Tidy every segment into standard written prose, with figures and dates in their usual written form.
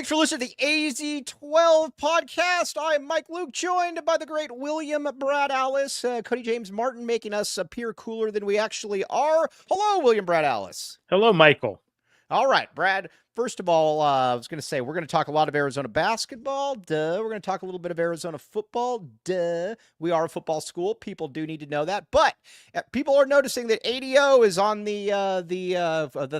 Thanks for listening to the AZ12 podcast. I'm Mike Luke, joined by the great William Brad Alice, Cody James Martin, making us appear cooler than we actually are. Hello, William Brad Alice. Hello, Michael. All right, Brad. First of all, I was going to say, we're going to talk a lot of Arizona basketball. Duh. We're going to talk a little bit of Arizona football. Duh. We are a football school. People do need to know that. But people are noticing that ADO is on the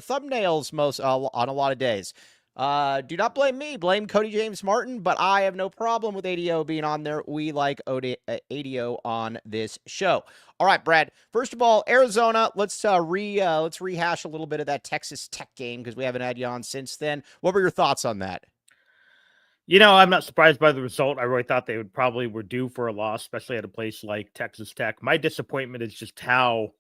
thumbnails on a lot of days. Do not blame me. Blame Cody James Martin, but I have no problem with ADO being on there. We like ADO on this show. All right, Brad. First of all, Arizona. Let's rehash a little bit of that Texas Tech game because we haven't had you on since then. What were your thoughts on that? You know, I'm not surprised by the result. I really thought they were due for a loss, especially at a place like Texas Tech. My disappointment is just how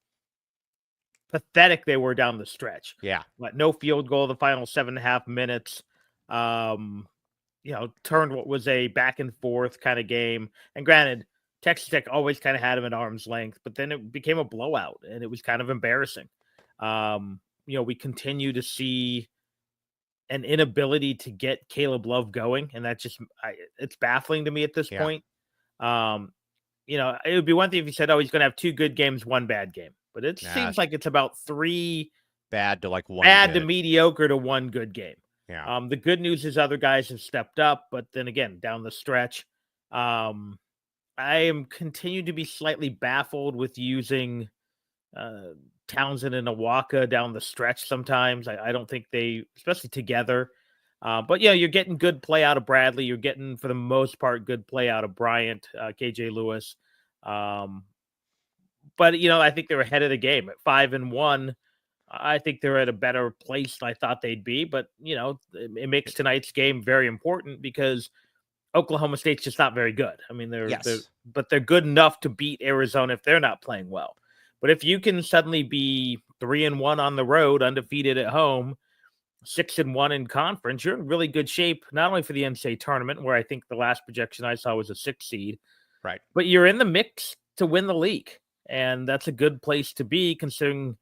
pathetic they were down the stretch. Yeah. But no field goal the final 7.5 minutes. Turned what was a back and forth kind of game. And granted, Texas Tech always kind of had him at arm's length, but then it became a blowout and it was kind of embarrassing. We continue to see an inability to get Caleb Love going, and that's just it's baffling to me at this point. It would be one thing if you said, "Oh, he's going to have 2 good games, 1 bad game," but it seems like it's about 3 bad to like 1 bad good. To mediocre to 1 good game. Yeah. The good news is other guys have stepped up, but then again, down the stretch, I am continued to be slightly baffled with using Townsend and Awaka down the stretch sometimes. I don't think they, especially together. But yeah, you're getting good play out of Bradley. You're getting, for the most part, good play out of Bryant, KJ Lewis. But, I think they're ahead of the game at 5-1. I think they're at a better place than I thought they'd be. But, it makes tonight's game very important because Oklahoma State's just not very good. I mean, they're good enough to beat Arizona if they're not playing well. But if you can suddenly be 3-1 on the road, undefeated at home, 6-1 in conference, you're in really good shape, not only for the NCAA tournament, where I think the last projection I saw was a 6 seed, right? But you're in the mix to win the league. And that's a good place to be considering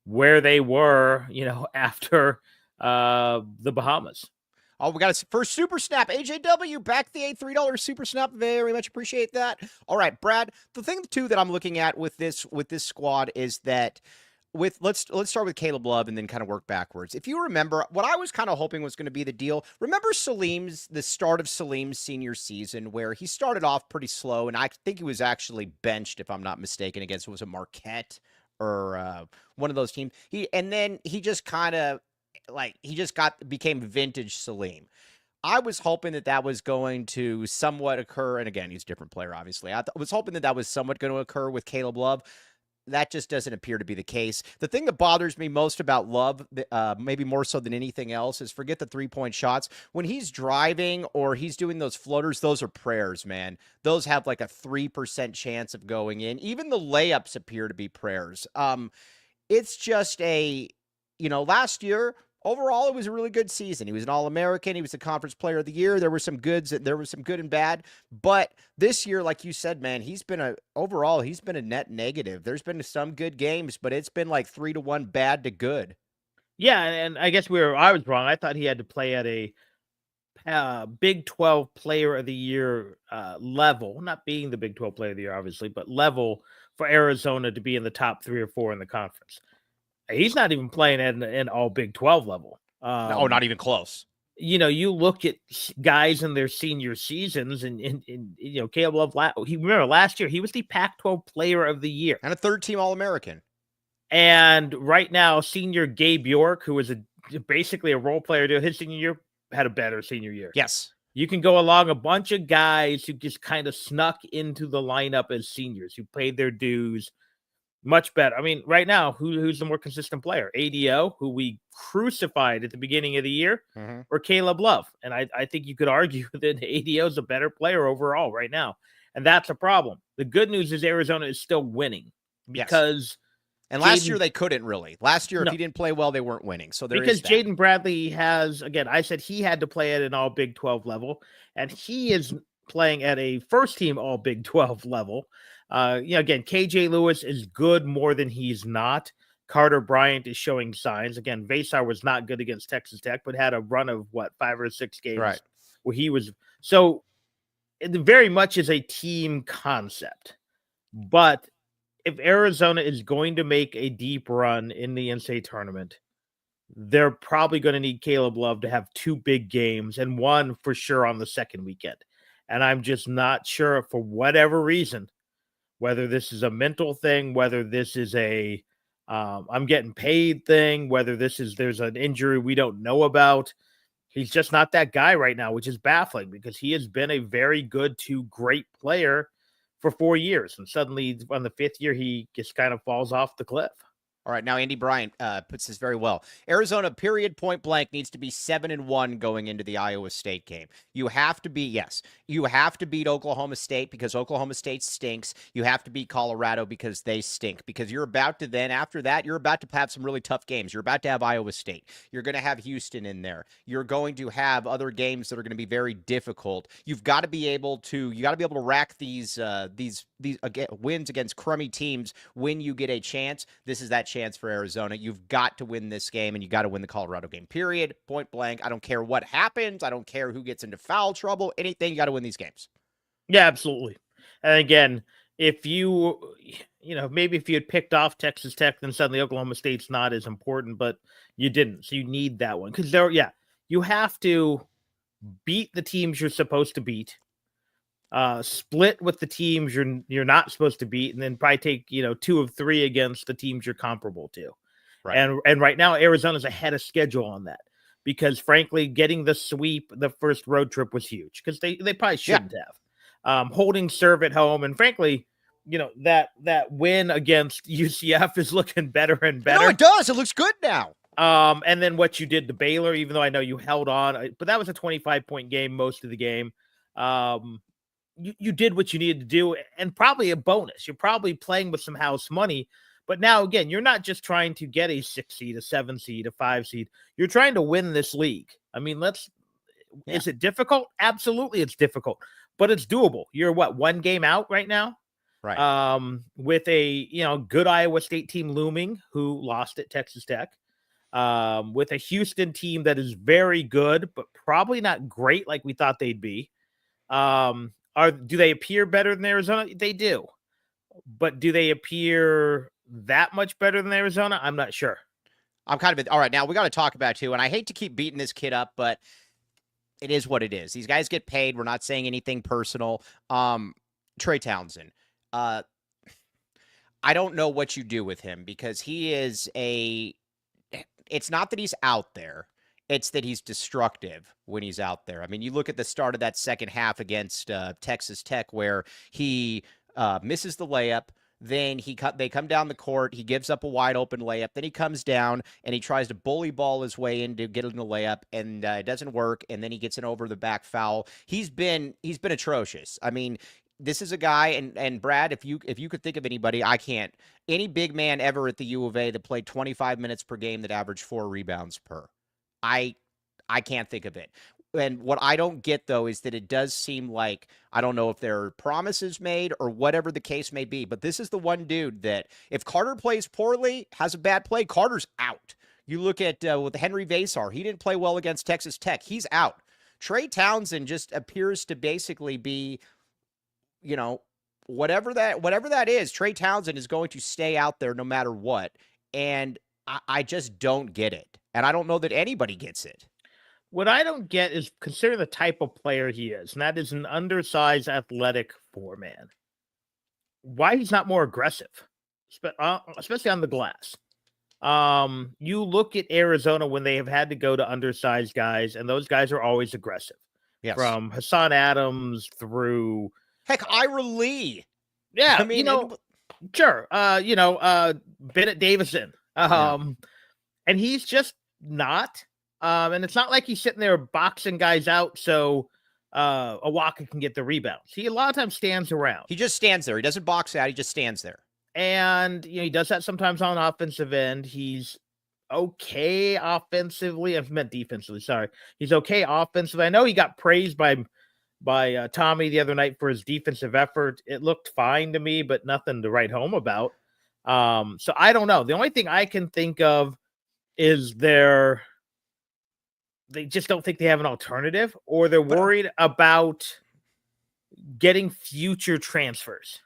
where they were, after the Bahamas. Oh, we got a first Super Snap. AJW, back the $3 Super Snap. Very much appreciate that. All right, Brad. The thing, too, that I'm looking at with this squad is that let's start with Caleb Love and then kind of work backwards. If you remember, what I was kind of hoping was going to be the deal, remember the start of Salim's senior season where he started off pretty slow, and I think he was actually benched, if I'm not mistaken, against, was it Marquette or one of those teams? He just became vintage Salim. I was hoping that was going to somewhat occur, and again, he's a different player, obviously. I was hoping that was somewhat going to occur with Caleb Love. That just doesn't appear to be the case. The thing that bothers me most about Love, maybe more so than anything else, is forget the three-point shots. When he's driving or he's doing those floaters, those are prayers, man. Those have like a 3% chance of going in. Even the layups appear to be prayers. It's just last year, overall, it was a really good season. He was an All-American. He was the Conference Player of the Year. There were some goods. There was some good and bad. But this year, like you said, man, he's been a net negative. There's been some good games, but it's been like 3-1 bad to good. Yeah, and I guess I was wrong. I thought he had to play at a Big 12 Player of the Year level, not being the Big 12 Player of the Year, obviously, but level for Arizona to be in the top 3 or 4 in the conference. He's not even playing at an all Big 12 level. No, not even close. You look at guys in their senior seasons and Caleb Love, remember last year, he was the Pac-12 Player of the Year. And a third-team All-American. And right now, senior Gabe York, who was basically a role player, his senior year, had a better senior year. Yes. You can go along a bunch of guys who just kind of snuck into the lineup as seniors, who paid their dues. Much better. I mean, right now, who's the more consistent player? ADO, who we crucified at the beginning of the year, or Caleb Love? And I think you could argue that ADO is a better player overall right now. And that's a problem. The good news is Arizona is still winning because... And last year they couldn't really. Last year, if he didn't play well, they weren't winning. So because Jaden Bradley has, again, I said he had to play at an all Big 12 level, and he is playing at a first team all Big 12 level. Again, KJ Lewis is good more than he's not. Carter Bryant is showing signs. Again, Veesaar was not good against Texas Tech, but had a run of 5 or 6 games Right. where he was. So it very much is a team concept. But if Arizona is going to make a deep run in the NCAA tournament, they're probably going to need Caleb Love to have 2 big games and one for sure on the second weekend. And I'm just not sure, for whatever reason, whether this is a mental thing, whether this is a I'm getting paid thing, whether there's an injury we don't know about. He's just not that guy right now, which is baffling because he has been a very good to great player for 4 years. And suddenly on the 5th year, he just kind of falls off the cliff. All right, now Andy Bryant puts this very well. Arizona, period, point blank, needs to be 7-1 going into the Iowa State game. You have to beat Oklahoma State because Oklahoma State stinks. You have to beat Colorado because they stink. Because you're about to then, after that, you're about to have some really tough games. You're about to have Iowa State. You're going to have Houston in there. You're going to have other games that are going to be very difficult. You've got to be able to rack these wins against crummy teams when you get a chance. This is that chance for Arizona. You've got to win this game, and you got to win the Colorado game, period, point blank. I don't care what happens. I don't care who gets into foul trouble, anything. You got to win these games. Yeah, absolutely. And again, if maybe if you had picked off Texas Tech, then suddenly Oklahoma State's not as important, but you didn't. So you need that one because you have to beat the teams you're supposed to beat, split with the teams you're not supposed to beat, and then probably take 2 of 3 against the teams you're comparable to. Right. And right now Arizona's ahead of schedule on that because frankly getting the sweep the first road trip was huge because they probably shouldn't have. Holding serve at home, and frankly that win against UCF is looking better and better. No, it does. It looks good now. And then what you did to Baylor, even though I know you held on, but that was a 25-point game most of the game. You did what you needed to do, and probably a bonus. You're probably playing with some house money. But now, again, you're not just trying to get a 6 seed, a 7 seed, a 5 seed. You're trying to win this league. I mean, is it difficult? Absolutely, it's difficult, but it's doable. You're 1 game out right now? Right. With a, good Iowa State team looming who lost at Texas Tech. With a Houston team that is very good, but probably not great like we thought they'd be. Do they appear better than Arizona? They do. But do they appear that much better than Arizona? I'm not sure. I'm kind of all right. Now we got to talk about too, and I hate to keep beating this kid up, but it is what it is. These guys get paid. We're not saying anything personal. Trey Townsend. I don't know what you do with him because he is it's not that he's out there. It's that he's destructive when he's out there. I mean, you look at the start of that second half against Texas Tech where he misses the layup. Then they come down the court. He gives up a wide open layup. Then he comes down and he tries to bully ball his way in to get in the layup, and it doesn't work. And then he gets an over the back foul. He's been atrocious. I mean, this is a guy, and Brad, if you could think of anybody, I can't. Any big man ever at the U of A that played 25 minutes per game that averaged 4 rebounds per. I can't think of it. And what I don't get, though, is that it does seem like, I don't know if there are promises made or whatever the case may be, but this is the one dude that if Carter plays poorly, has a bad play, Carter's out. You look at with Henry Veesaar, he didn't play well against Texas Tech. He's out. Trey Townsend just appears to basically be, whatever that is, Trey Townsend is going to stay out there no matter what. And I just don't get it. And I don't know that anybody gets it. What I don't get is consider the type of player he is, and that is an undersized athletic 4-man. Why he's not more aggressive, especially on the glass. You look at Arizona when they have had to go to undersized guys, and those guys are always aggressive. Yes. From Hassan Adams through Ira Lee. Yeah, I mean, sure. Bennett Davison. And he's just not. And it's not like he's sitting there boxing guys out so Awaka can get the rebounds. He a lot of times stands around. He just stands there. He doesn't box out. He just stands there. And he does that sometimes on offensive end. He's okay offensively. I've meant defensively. Sorry. He's okay offensively. I know he got praised by Tommy the other night for his defensive effort. It looked fine to me, but nothing to write home about. So I don't know. The only thing I can think of is they just don't think they have an alternative, or they're worried about getting future transfers.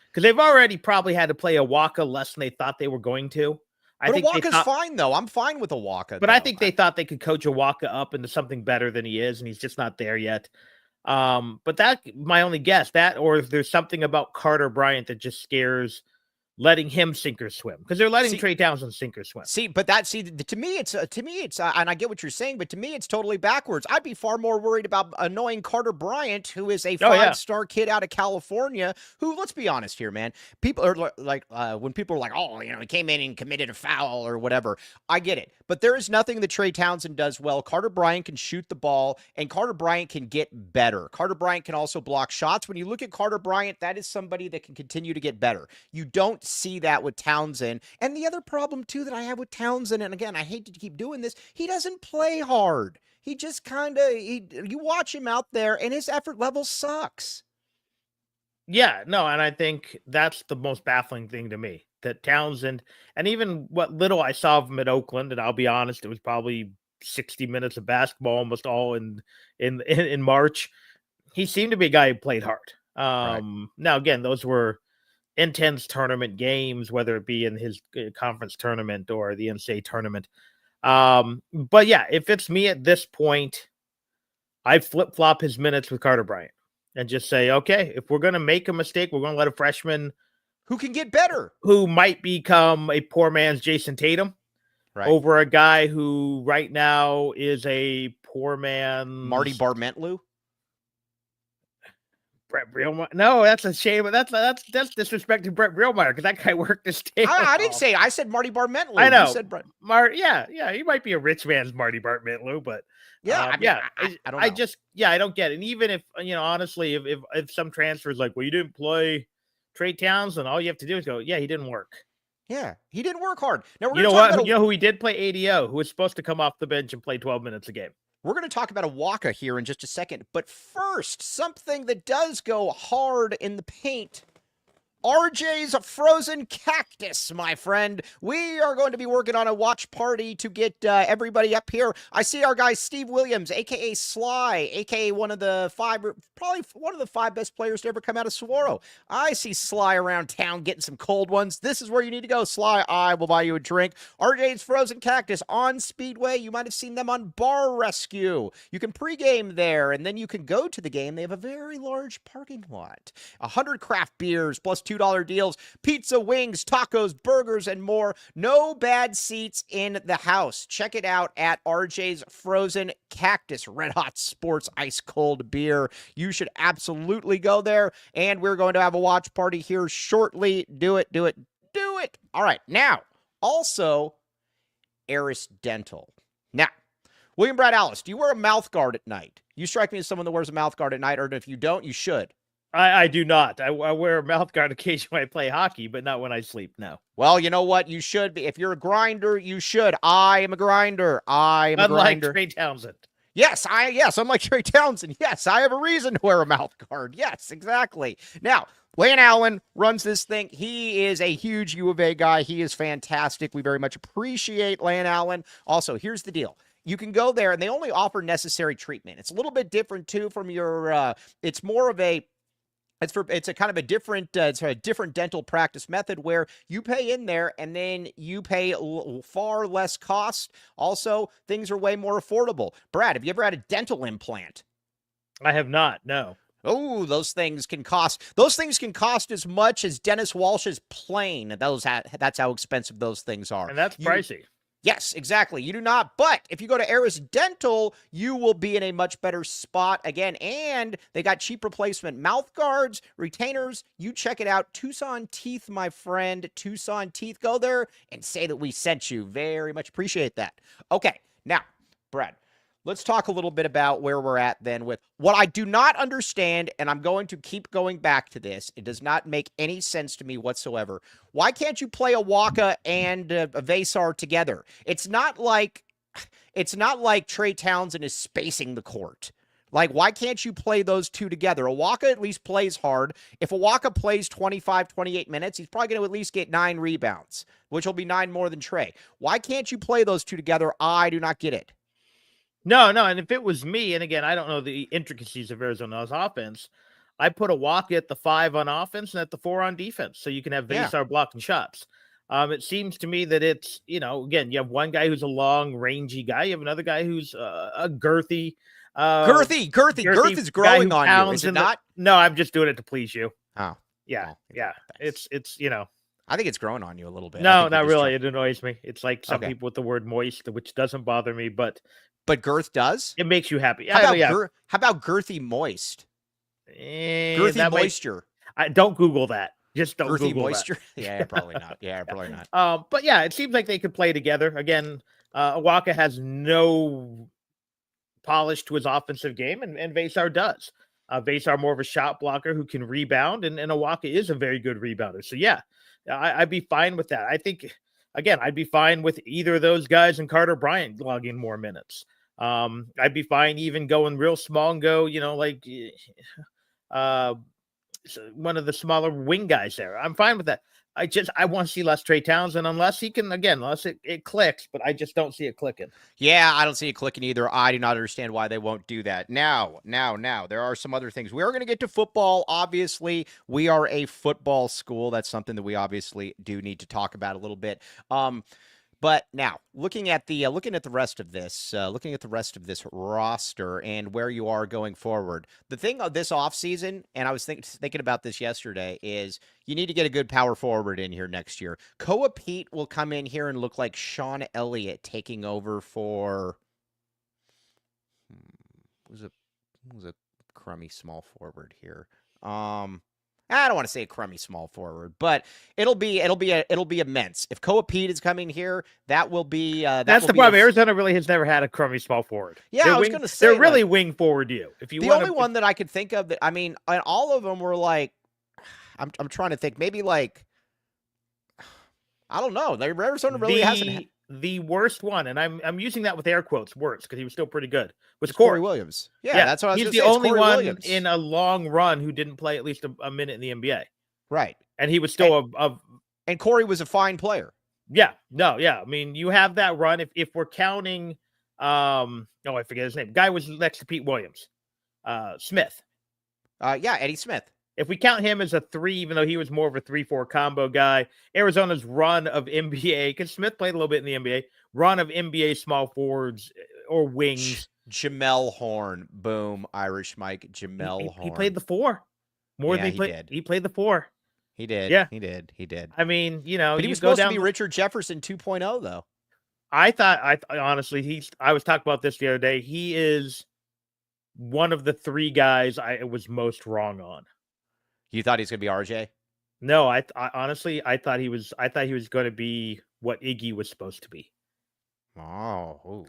Because they've already probably had to play Awaka less than they thought they were going to. But Awaka's fine, though. I'm fine with Awaka. But I think they thought they could coach Awaka up into something better than he is, and he's just not there yet. But that my only guess, that or if there's something about Carter Bryant that just scares letting him sink or swim, because they're letting Trey Townsend sink or swim. To me it's and I get what you're saying, but to me it's totally backwards. I'd be far more worried about annoying Carter Bryant, who is a 5-star kid out of California, who, let's be honest here, man, people are like, when people are like, oh, he came in and committed a foul or whatever. I get it, but there is nothing that Trey Townsend does well. Carter Bryant can shoot the ball, and Carter Bryant can get better. Carter Bryant can also block shots. When you look at Carter Bryant, that is somebody that can continue to get better. You don't see that with Townsend. And the other problem too that I have with Townsend, and again, I hate to keep doing this, he doesn't play hard. He just you watch him out there and his effort level sucks. Yeah, no, and I think that's the most baffling thing to me, that Townsend, and even what little I saw of him at Oakland, and I'll be honest, it was probably 60 minutes of basketball, almost all in March. He seemed to be a guy who played hard. Now again, those were intense tournament games, whether it be in his conference tournament or the NCAA tournament. But yeah, if it's me at this point, I flip-flop his minutes with Carter Bryant and just say, okay, if we're going to make a mistake, we're going to let a freshman who can get better, who might become a poor man's Jason Tatum, over a guy who right now is a poor man Marty Barmentlew. Brett Brielmeyer. No, that's a shame. That's disrespecting Brett Brielmeyer, because that guy worked his tail I didn't say. I said Marty Barmentlew. I know. You said yeah. He might be a rich man's Marty Barmentlew, but I don't know. I don't get it. And even if honestly, if some transfers like, well, you didn't play Trey Townsend, all you have to do is go, yeah, he didn't work. Yeah, he didn't work hard. Now you know what? You know who he did play? ADO, who was supposed to come off the bench and play 12 minutes a game. We're going to talk about Awaka here in just a second, but first, something that does go hard in the paint. RJ's Frozen Cactus, my friend. We are going to be working on a watch party to get everybody up here. I see our guy Steve Williams, a.k.a. Sly, a.k.a. one of the five best players to ever come out of Saguaro. I see Sly around town getting some cold ones. This is where you need to go, Sly. I will buy you a drink. RJ's Frozen Cactus on Speedway. You might have seen them on Bar Rescue. You can pregame there, and then you can go to the game. They have a very large parking lot. 100 craft beers plus $2 deals, pizza, wings, tacos, burgers, and more. No bad seats in the house. Check it out at RJ's Frozen Cactus. Red Hot Sports Ice Cold Beer. You should absolutely go there, and we're going to have a watch party here shortly. Do it. All right, now, also, Eris Dental. Now, William Brad Alice, do you wear a mouth guard at night? You strike me as someone that wears a mouth guard at night, or if you don't, you should. I do not. I wear a mouth guard occasionally when I play hockey, but not when I sleep, no. Well, you know what? You should be. If you're a grinder, you should. I am a grinder. Unlike Trey Townsend. Yes, unlike Trey Townsend. Yes, I have a reason to wear a mouth guard. Yes, exactly. Now, Lane Allen runs this thing. He is a huge U of A guy. He is fantastic. We very much appreciate Lane Allen. Also, here's the deal. You can go there, and they only offer necessary treatment. It's a little bit different, too, from your it's more of a it's a kind of a different dental practice method where you pay in there and then you pay far less cost. Also, things are way more affordable. Brad, have you ever had a dental implant? I have not, no. Oh, those things can cost as much as Dennis Walsh's plane. That's how expensive those things are. And that's pricey. Yes, exactly. You do not. But if you go to Eris Dental, you will be in a much better spot again. And they got cheap replacement mouth guards, retainers. You check it out. Tucson Teeth, my friend. Tucson Teeth. Go there and say that we sent you. Very much appreciate that. Okay, now, Brad, let's talk a little bit about where we're at then with what I do not understand, and I'm going to keep going back to this. It does not make any sense to me whatsoever. Why can't you play Awaka and Veesaar together? It's not like Trey Townsend is spacing the court. Like, why can't you play those two together? Awaka at least plays hard. If Awaka plays 25, 28 minutes, he's probably going to at least get 9 rebounds, which will be 9 more than Trey. Why can't you play those two together? I do not get it. No, and if it was me, and again, I don't know the intricacies of Arizona's offense, I put Awaka at the 5 on offense and at the 4 on defense, so you can have Veesaar blocking shots. It seems to me that it's, again, you have one guy who's a long, rangy guy. You have another guy who's a girthy. Girth is growing on you, is it not? No, I'm just doing it to please you. Oh. Yeah. It's I think it's growing on you a little bit. No, not really. It annoys me. It's like some people with the word moist, which doesn't bother me, but girth does? It makes you happy. How about girthy moist? Girthy moisture. Don't Google that. Just don't girthy Google moisture. That. Yeah, probably not. Yeah, probably not. But yeah, it seems like they could play together. Again, Awaka has no polish to his offensive game, and Veesaar does. Veesaar more of a shot blocker who can rebound, and Awaka is a very good rebounder. So yeah, I'd be fine with that. I think, again, I'd be fine with either of those guys and Carter Bryant logging more minutes. I'd be fine even going real small and go, one of the smaller wing guys there. I'm fine with that. I want to see less Trey Townsend unless it clicks, but I just don't see it clicking. Yeah, I don't see it clicking either. I do not understand why they won't do that. Now, there are some other things. We are going to get to football. Obviously, we are a football school. That's something that we obviously do need to talk about a little bit. But now, looking at the rest of this roster and where you are going forward, the thing of this offseason, and I was thinking about this yesterday, is you need to get a good power forward in here next year. Koa Pete will come in here and look like Sean Elliott taking over for who's a crummy small forward here. I don't want to say a crummy small forward, but it'll be immense. If Koa Pete is coming here, that will be that's the problem. Arizona really has never had a crummy small forward. Yeah, I was going to say they're really wing forward. The only one that I could think of that, I mean, all of them were like, I'm trying to think, maybe like, I don't know. Arizona really hasn't. The worst one, and I'm using that with air quotes, worst, because he was still pretty good, was Corey Williams. Yeah, that's what I was He's going the to say. only one in a long run who didn't play at least a minute in the NBA. Right. And he was still and Corey was a fine player. Yeah. No, yeah. I mean, you have that run. If we're counting, I forget his name. Guy was next to Pete Williams. Smith. Eddie Smith. If we count him as a 3, even though he was more of a 3-4 combo guy, Arizona's run of NBA, because Smith played a little bit in the NBA, run of NBA small forwards or wings. Jamel Horn. Boom. Irish Mike. Jamel Horn. He played the 4. More than he played. Did. He played the 4. He did. Yeah. He did. I mean, but he was supposed to be Richard Jefferson 2.0, though. I honestly, I was talking about this the other day. He is one of the 3 guys I was most wrong on. You thought he was going to be RJ? No, I honestly thought he was going to be what Iggy was supposed to be. Oh,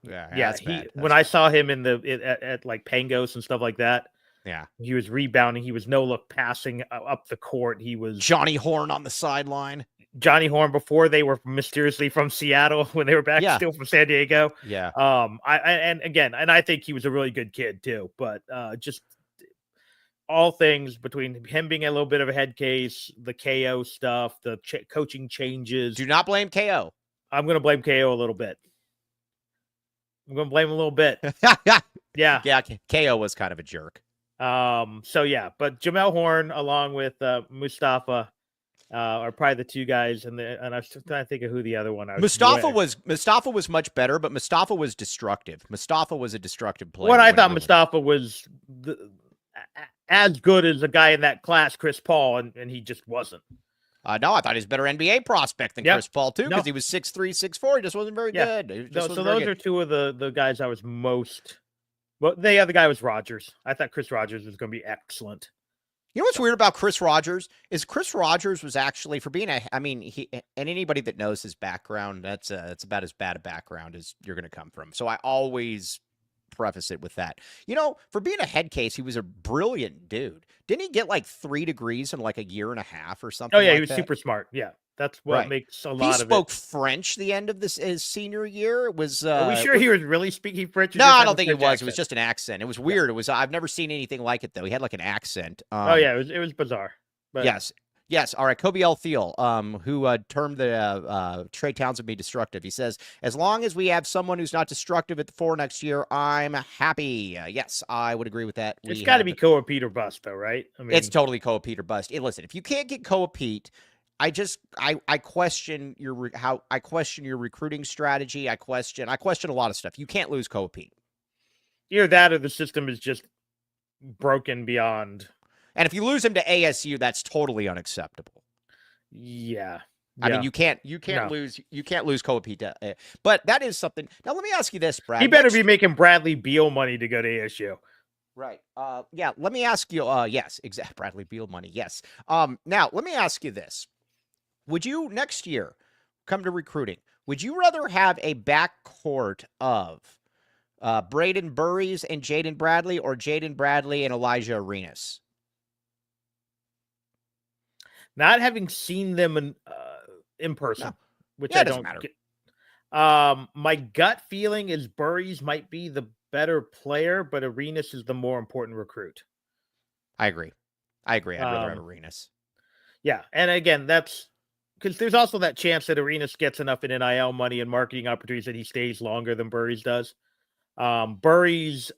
yeah. That's bad. When I saw him at like Pangos and stuff like that, yeah, he was rebounding. He was no look passing up the court. He was Johnny Horn on the sideline. Johnny Horn before they were mysteriously from Seattle when they were back still from San Diego. Yeah. I think he was a really good kid too, but just all things between him being a little bit of a head case, the KO stuff, the coaching changes. Do not blame KO. I'm going to blame KO a little bit. I'm going to blame him a little bit. Yeah. Yeah. KO was kind of a jerk. So yeah, but Jamel Horn along with Mustafa are probably the 2 guys, and I was trying to think of who the other one. Mustafa was much better, but Mustafa was destructive. Mustafa was a destructive player. What I thought Mustafa was as good as a guy in that class, Chris Paul, and he just wasn't. No, I thought he was a better NBA prospect than Chris Paul too, because he was 6'3", 6'4". He just wasn't very good. So those are 2 of the guys I was most. Well, the other guy was Rogers. I thought Chris Rogers was going to be excellent. You know what's weird about Chris Rogers is Chris Rogers was actually, for being he, and anybody that knows his background, that's about as bad a background as you're going to come from. So I always preface it with that. For being a head case, he was a brilliant dude. Didn't he get like 3 degrees in like a year and a half or something? Oh yeah, he was super smart. Yeah. That's what makes a lot He of spoke it. French the end of his senior year. It was. Are we sure he was really speaking French? Or No, just I had don't a think he French was. It was accent? just an accent. It was Yeah. weird. It was. I've never seen anything like it though. He had like an accent. Oh yeah, it was bizarre. But Yes. Yes. All right. Kobe L. Thiel, who termed the Trey Townsend be destructive. He says, as long as we have someone who's not destructive at the 4 next year, I'm happy. Yes, I would agree with that. it's got to be Koa Peter bust, though, right? I mean, It's totally Koa Peter bust. Hey, listen, if you can't get Koa Pete, I question I question your recruiting strategy. I question a lot of stuff. You can't lose Koa Pete. either that or the system is just broken beyond. And if you lose him to ASU, that's totally unacceptable. Yeah. I mean, you can't No. lose Koa Pete. But that is something. Now, let me ask you this, Brad. He better be making Bradley Beal money to go to ASU. Right. Yeah. Let me ask you. Yes. Exactly. Bradley Beal money. Yes. Now, let me ask you this: would you next year come to recruiting? Would you rather have a backcourt of Braden Burries and Jaden Bradley, or Jaden Bradley and Elijah Arenas? Not having seen them in person, which Yeah, I it doesn't don't matter. get. My gut feeling is Burries might be the better player, but Arenas is the more important recruit. I agree. I'd rather have Arenas. Yeah, and again, that's because there's also that chance that Arenas gets enough in NIL money and marketing opportunities that he stays longer than Burries does. Burries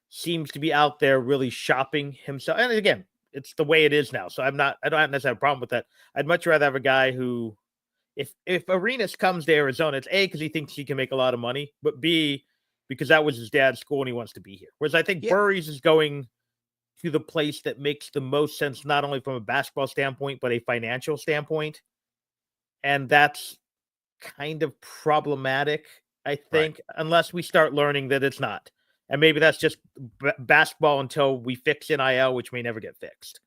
seems to be out there really shopping himself, and again, it's the way it is now. So I don't necessarily have a problem with that. I'd much rather have a guy who, if Arenas comes to Arizona, it's A, because he thinks he can make a lot of money, but B, because that was his dad's school and he wants to be here. Whereas I think Burries is going to the place that makes the most sense, not only from a basketball standpoint, but a financial standpoint. And that's kind of problematic, I think, unless we start learning that it's not. And maybe that's just basketball until we fix NIL, which may never get fixed.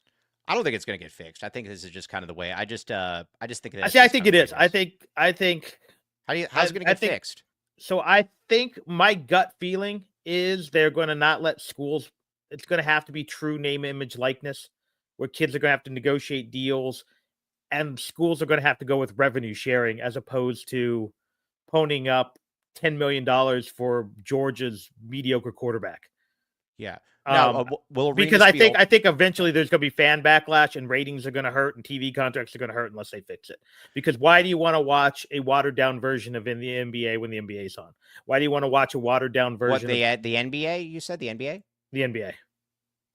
I don't think it's going to get fixed. I think this is just kind of the way. I just think that. I think it is. I think. How's it going to get fixed? So I think my gut feeling is they're going to not let schools. It's going to have to be true name, image, likeness, where kids are going to have to negotiate deals, and schools are going to have to go with revenue sharing as opposed to ponying up $10 million for Georgia's mediocre quarterback. Yeah. Now, because I think eventually there's going to be fan backlash and ratings are going to hurt and TV contracts are going to hurt unless they fix it. Because why do you want to watch a watered down version of in the NBA when the NBA is on? Why do you want to watch a watered down version? The NBA? You said the NBA? The NBA.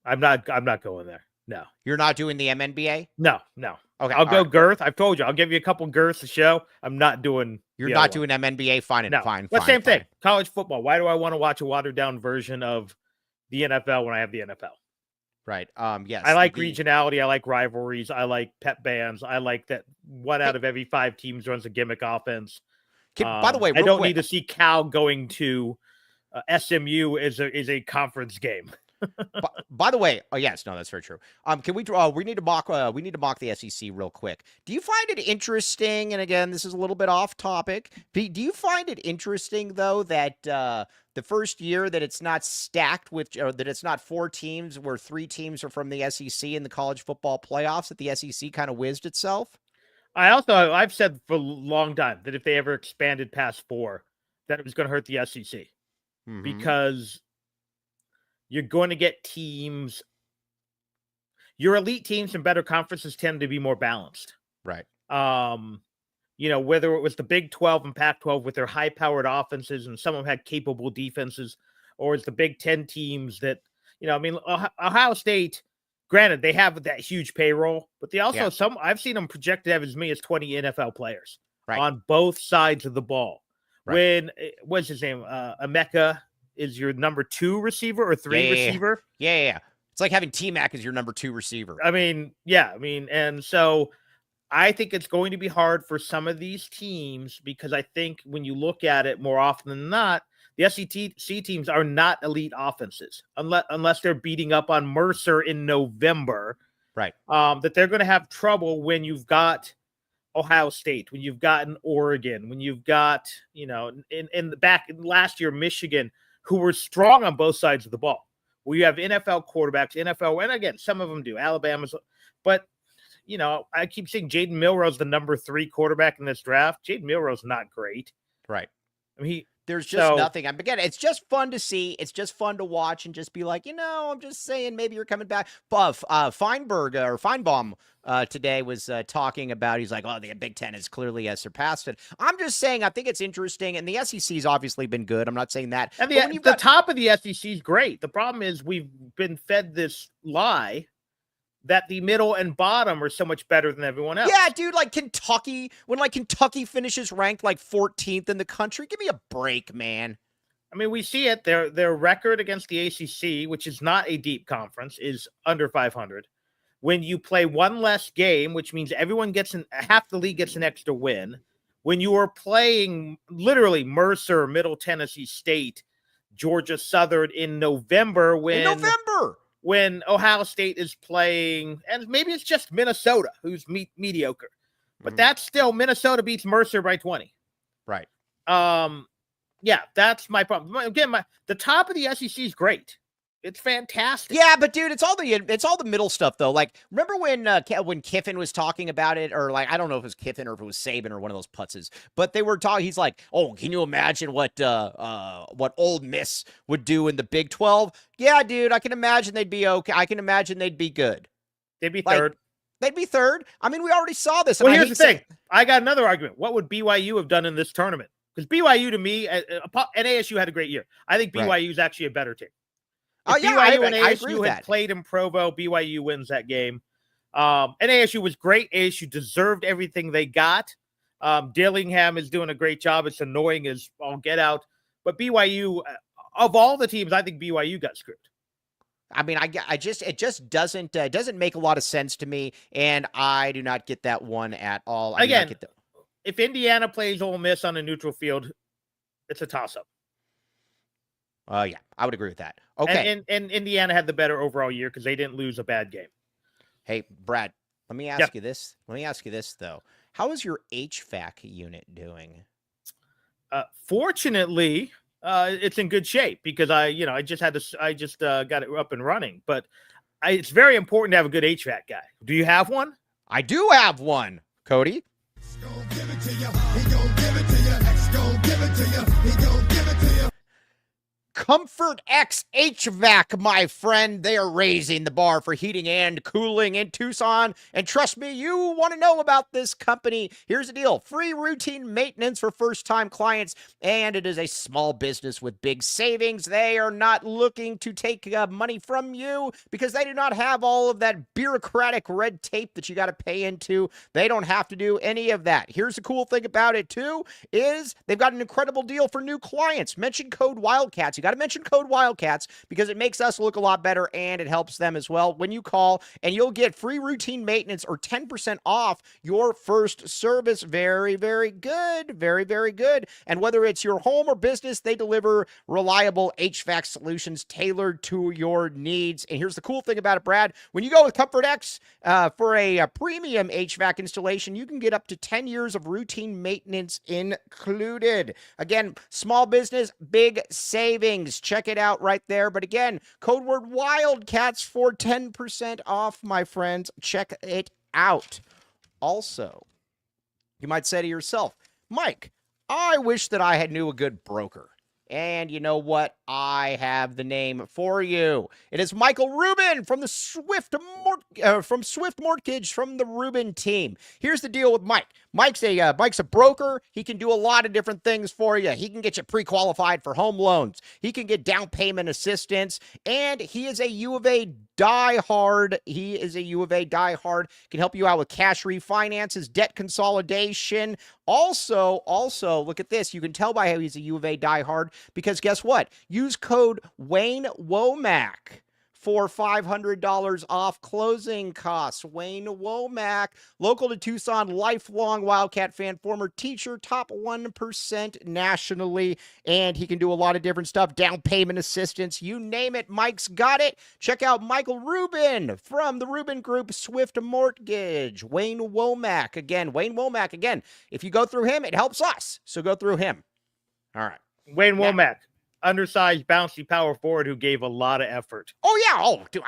I'm not going there. No. You're not doing the MNBA? No. Okay. I'll go girth. I've told you. I'll give you a couple girths to show. I'm not doing. You're not doing MNBA? Fine. No. Fine. But same thing. College football. Why do I want to watch a watered down version of the NFL when I have the NFL? Right. Yes. I like regionality. I like rivalries. I like pep bands. I like that one out of every 5 teams runs a gimmick offense. By the way, I don't need to see Cal going to SMU is a conference game. By the way, yes, no, that's very true. Can we draw? We need to mock the SEC real quick. Do you find it interesting? And again, this is a little bit off topic. Do you find it interesting though that the first year that it's not stacked with, or that it's not 4 teams where 3 teams are from the SEC in the college football playoffs, that the SEC kind of whizzed itself? I've said for a long time that if they ever expanded past 4, that it was going to hurt the SEC because you're going to get teams. Your elite teams in better conferences tend to be more balanced. Right. Whether it was the Big 12 and Pac-12 with their high-powered offenses and some of them had capable defenses, or it's the Big 10 teams that, Ohio State, granted, they have that huge payroll, but they also, I've seen them projected to have as many as 20 NFL players on both sides of the ball. When, what's his name? Emeka is your number 2 receiver or 3 receiver. Yeah. It's like having T-Mac as your number 2 receiver. And so I think it's going to be hard for some of these teams because I think when you look at it more often than not, the SEC teams are not elite offenses unless they're beating up on Mercer in November. Right. That they're going to have trouble when you've got Ohio State, when you've got Oregon, when you've got, in the back last year, Michigan, who were strong on both sides of the ball. We have NFL quarterbacks, and again, some of them do, Alabama's, but I keep saying Jaden Milroe's the number 3 quarterback in this draft. Jaden Milroe's not great. Right. I mean, there's just nothing. Again, it's just fun to see. It's just fun to watch and just be like, I'm just saying maybe you're coming back. Feinbaum today was talking about, he's like, oh, the Big Ten has clearly surpassed it. I'm just saying, I think it's interesting. And the SEC's obviously been good. I'm not saying that. And the top of the SEC is great. The problem is we've been fed this lie that the middle and bottom are so much better than everyone else. Yeah, dude, like Kentucky, when Kentucky finishes ranked 14th in the country, give me a break, man. I mean, we see it. Their record against the ACC, which is not a deep conference, is under 500. When you play one less game, which means everyone half the league gets an extra win. When you are playing literally Mercer, Middle Tennessee State, Georgia Southern in November, when Ohio State is playing, and maybe it's just Minnesota who's mediocre, but that's still Minnesota beats Mercer by 20. Right. Yeah, that's my problem. Again, the top of the SEC is great. It's fantastic. Yeah, but dude, it's all the middle stuff though. Like, remember when Kiffin was talking about it, or I don't know if it was Kiffin or if it was Saban or one of those putzes, but they were talking. He's like, "Oh, can you imagine what Ole Miss would do in the Big 12?" Yeah, dude, I can imagine they'd be okay. I can imagine they'd be good. They'd be third. They'd be third. I mean, we already saw this. Well, here's the thing. I got another argument. What would BYU have done in this tournament? Because BYU, to me, and ASU had a great year. I think BYU is actually a better team. If BYU and ASU had played in Provo, BYU wins that game. And ASU was great. ASU deserved everything they got. Dillingham is doing a great job. It's annoying as all get out. But BYU, of all the teams, I think BYU got screwed. I mean, it just doesn't make a lot of sense to me, and I do not get that one at all. Again, if Indiana plays Ole Miss on a neutral field, it's a toss-up. Yeah, I would agree with that. Okay. And Indiana had the better overall year because they didn't lose a bad game. Hey, Brad, let me ask you this. Let me ask you this, though. How is your HVAC unit doing? Fortunately, it's in good shape because I just got it up and running. But it's very important to have a good HVAC guy. Do you have one? I do have one, Cody. Comfort X HVAC, my friend. They are raising the bar for heating and cooling in Tucson. And trust me, you want to know about this company. Here's the deal. Free routine maintenance for first-time clients, and it is a small business with big savings. They are not looking to take money from you because they do not have all of that bureaucratic red tape that you got to pay into. They don't have to do any of that. Here's the cool thing about it, too, is they've got an incredible deal for new clients. Mention code Wildcats. You got to mention code Wildcats because it makes us look a lot better and it helps them as well when you call, and you'll get free routine maintenance or 10% off your first service. Very, very good. Very, very good. And whether it's your home or business, they deliver reliable HVAC solutions tailored to your needs. And here's the cool thing about it, Brad. When you go with Comfort X for a premium HVAC installation, you can get up to 10 years of routine maintenance included. Again, small business, big savings. Check it out right there. But again, code word Wildcats for 10% off, my friends. Check it out. Also, you might say to yourself, Mike, I wish that I had knew a good broker. And you know what? I have the name for you. It is Michael Rubin from the Swift Mortgage from the Rubin team. Here's the deal with Mike. Mike's a broker. He can do a lot of different things for you. He can get you pre-qualified for home loans. He can get down payment assistance, and he is a U of A diehard. Can help you out with cash refinances, debt consolidation. Also, look at this. You can tell by how he's a U of A diehard because guess what? Use code Wayne Womack for $500 off closing costs. Wayne Womack, local to Tucson, lifelong Wildcat fan, former teacher, top 1% nationally, and he can do a lot of different stuff, down payment assistance, you name it, Mike's got it. Check out Michael Rubin from the Rubin Group, Swift Mortgage. Wayne Womack, again, if you go through him, it helps us, so go through him. All right. Wayne Womack. Undersized, bouncy power forward who gave a lot of effort. Oh, yeah. Oh, dude,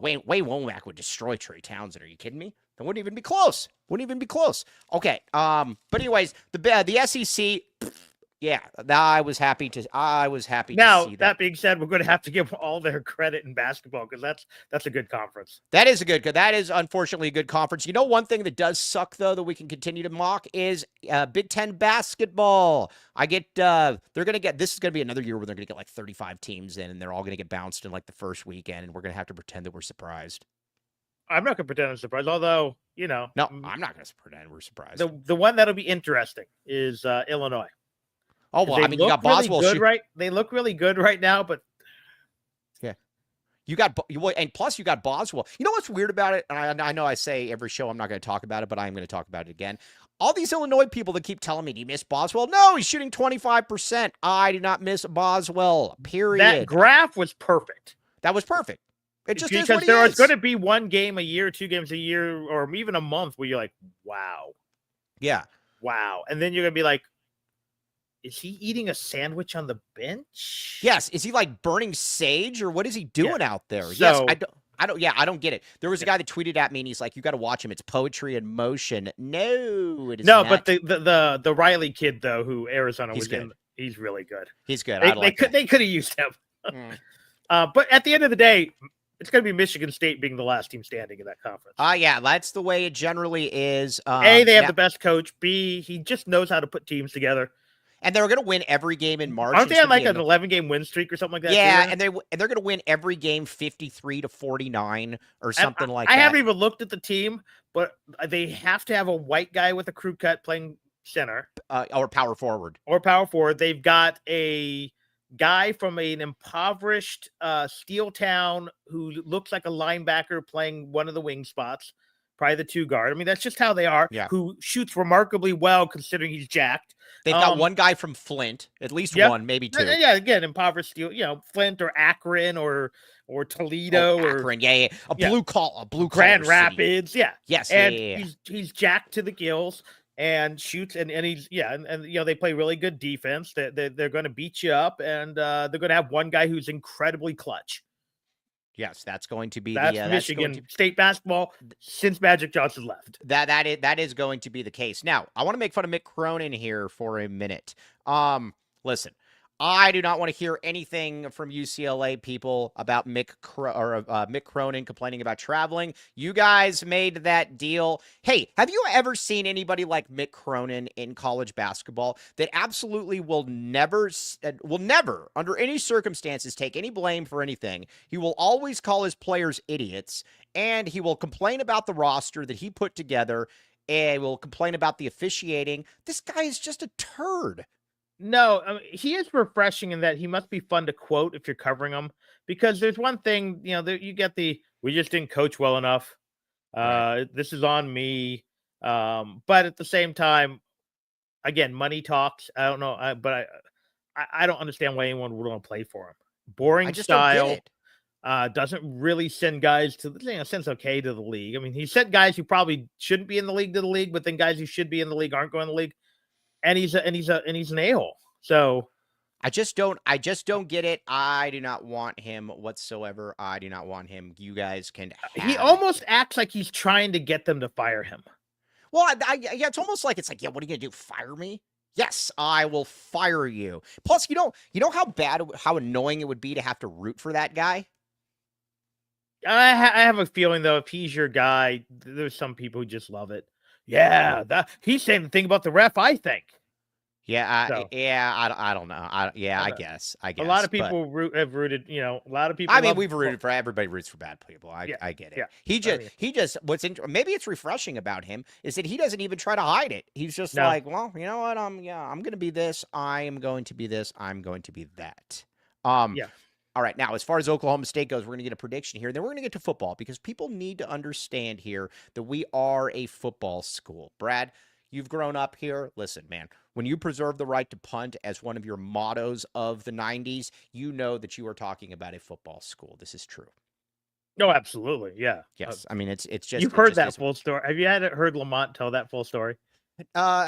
Wayne Womack would destroy Trey Townsend. Are you kidding me? That wouldn't even be close. Wouldn't even be close. Okay. But anyways, the SEC. Yeah, I was happy to Now, see that. that being said, we're going to have to give all their credit in basketball because that's a good conference. That is unfortunately a good conference. You know, one thing that does suck though that we can continue to mock is Big Ten basketball. They're gonna get, this is gonna be another year where they're gonna get like 35 teams in, and they're all gonna get bounced in like the first weekend, and we're gonna have to pretend that we're surprised. I'm not going to pretend I'm surprised, although no, I'm not gonna pretend we're surprised. The one that'll be interesting is Illinois. Oh well, I mean, you got Boswell. Really good, right? They look really good right now, but yeah, and plus you got Boswell. You know what's weird about it? And I know I say every show I'm not going to talk about it, but I'm going to talk about it again. All these Illinois people that keep telling me, "Do you miss Boswell?" No, he's shooting 25%. I do not miss Boswell. Period. That graph was perfect. That was perfect. It just because is what he there is. is going to be one game a year, 2 games a year, or even a month where you're like, "Wow, yeah, wow," and then you're going to be like, is he eating a sandwich on the bench? Yes. Is he like burning sage, or what is he doing out there? So, yes, I don't get it. There was a guy that tweeted at me and he's like, "You got to watch him. It's poetry in motion." No, it is not. But the Riley kid though, who Arizona was good. in, he's really good. He's good. They could have used him. But at the end of the day, it's going to be Michigan State being the last team standing in that conference. Yeah, that's the way it generally is. A, they have the best coach. B, he just knows how to put teams together. And they're going to win every game in March. Aren't they on like an 11-game win streak or something like that? Yeah, and they're going to win every game 53-49 or something like that. I haven't even looked at the team, but they have to have a white guy with a crew cut playing center. Or power forward. They've got a guy from an impoverished steel town who looks like a linebacker playing one of the wing spots, probably the 2 guard. I mean, that's just how they are. Yeah. Who shoots remarkably well considering he's jacked. They've got one guy from Flint, at least one, maybe 2. Yeah, again, impoverished steel, Flint or Akron or Toledo Akron, blue collar Grand city. Rapids, yes, and he's jacked to the gills and shoots, and he's and they play really good defense. They're going to beat you up, and they're going to have one guy who's incredibly clutch. Yes, that's going to be Michigan State basketball since Magic Johnson left. That is going to be the case. Now, I want to make fun of Mick Cronin here for a minute. Listen, I do not want to hear anything from UCLA people about Mick Cronin complaining about traveling. You guys made that deal. Hey, have you ever seen anybody like Mick Cronin in college basketball that absolutely will never, under any circumstances, take any blame for anything? He will always call his players idiots, and he will complain about the roster that he put together, and will complain about the officiating. This guy is just a turd. No, I mean, he is refreshing in that he must be fun to quote if you're covering him, because there's one thing, you get we just didn't coach well enough. Right. This is on me. But at the same time, again, money talks. I don't know, but I don't understand why anyone would want to play for him. Boring style. Doesn't really send guys to sends okay to the league. I mean, he sent guys who probably shouldn't be in the league to the league, but then guys who should be in the league aren't going to the league. And he's an a-hole. So I just don't get it. I do not want him whatsoever. I do not want him. You guys can have He almost acts like he's trying to get them to fire him. Well, it's almost like what are you going to do? Fire me? Yes, I will fire you. Plus, you know how annoying it would be to have to root for that guy? I have a feeling, though, if he's your guy, there's some people who just love it. Yeah, he's saying the thing about the ref, I think. Yeah, I don't know. I guess. A lot of people have rooted, a lot of people. I mean, we've rooted for everybody roots for bad people. I get it. Yeah. He just maybe it's refreshing about him is that he doesn't even try to hide it. He's just like, well, you know what? I'm going to be this. I am going to be this. I'm going to be that. All right, now, as far as Oklahoma State goes, we're going to get a prediction here. Then we're going to get to football because people need to understand here that we are a football school. Brad, you've grown up here. Listen, man, when you preserve the right to punt as one of your mottos of the 90s, you know that you are talking about a football school. This is true. No, absolutely. Yeah. Yes. I mean, it's just... You've heard that full story. Have you heard Lamont tell that full story?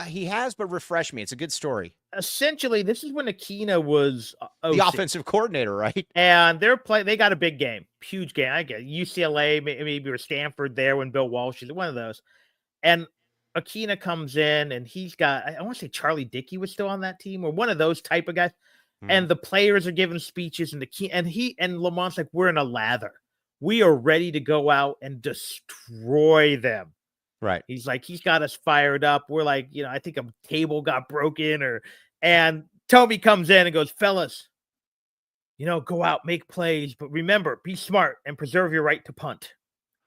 He has, but refresh me. It's a good story. Essentially, this is when Aquina was The OC. offensive coordinator, right? And they got a big game, huge game. I get UCLA, maybe or Stanford there when Bill Walsh is one of those. And Aquina comes in and he's got, I want to say Charlie Dickey was still on that team or one of those type of guys. And the players are giving speeches and Lamont's like, we're in a lather. We are ready to go out and destroy them. Right. He's like, he's got us fired up. We're like, I think a table got broken and Toby comes in and goes, fellas, go out, make plays, but remember, be smart and preserve your right to punt.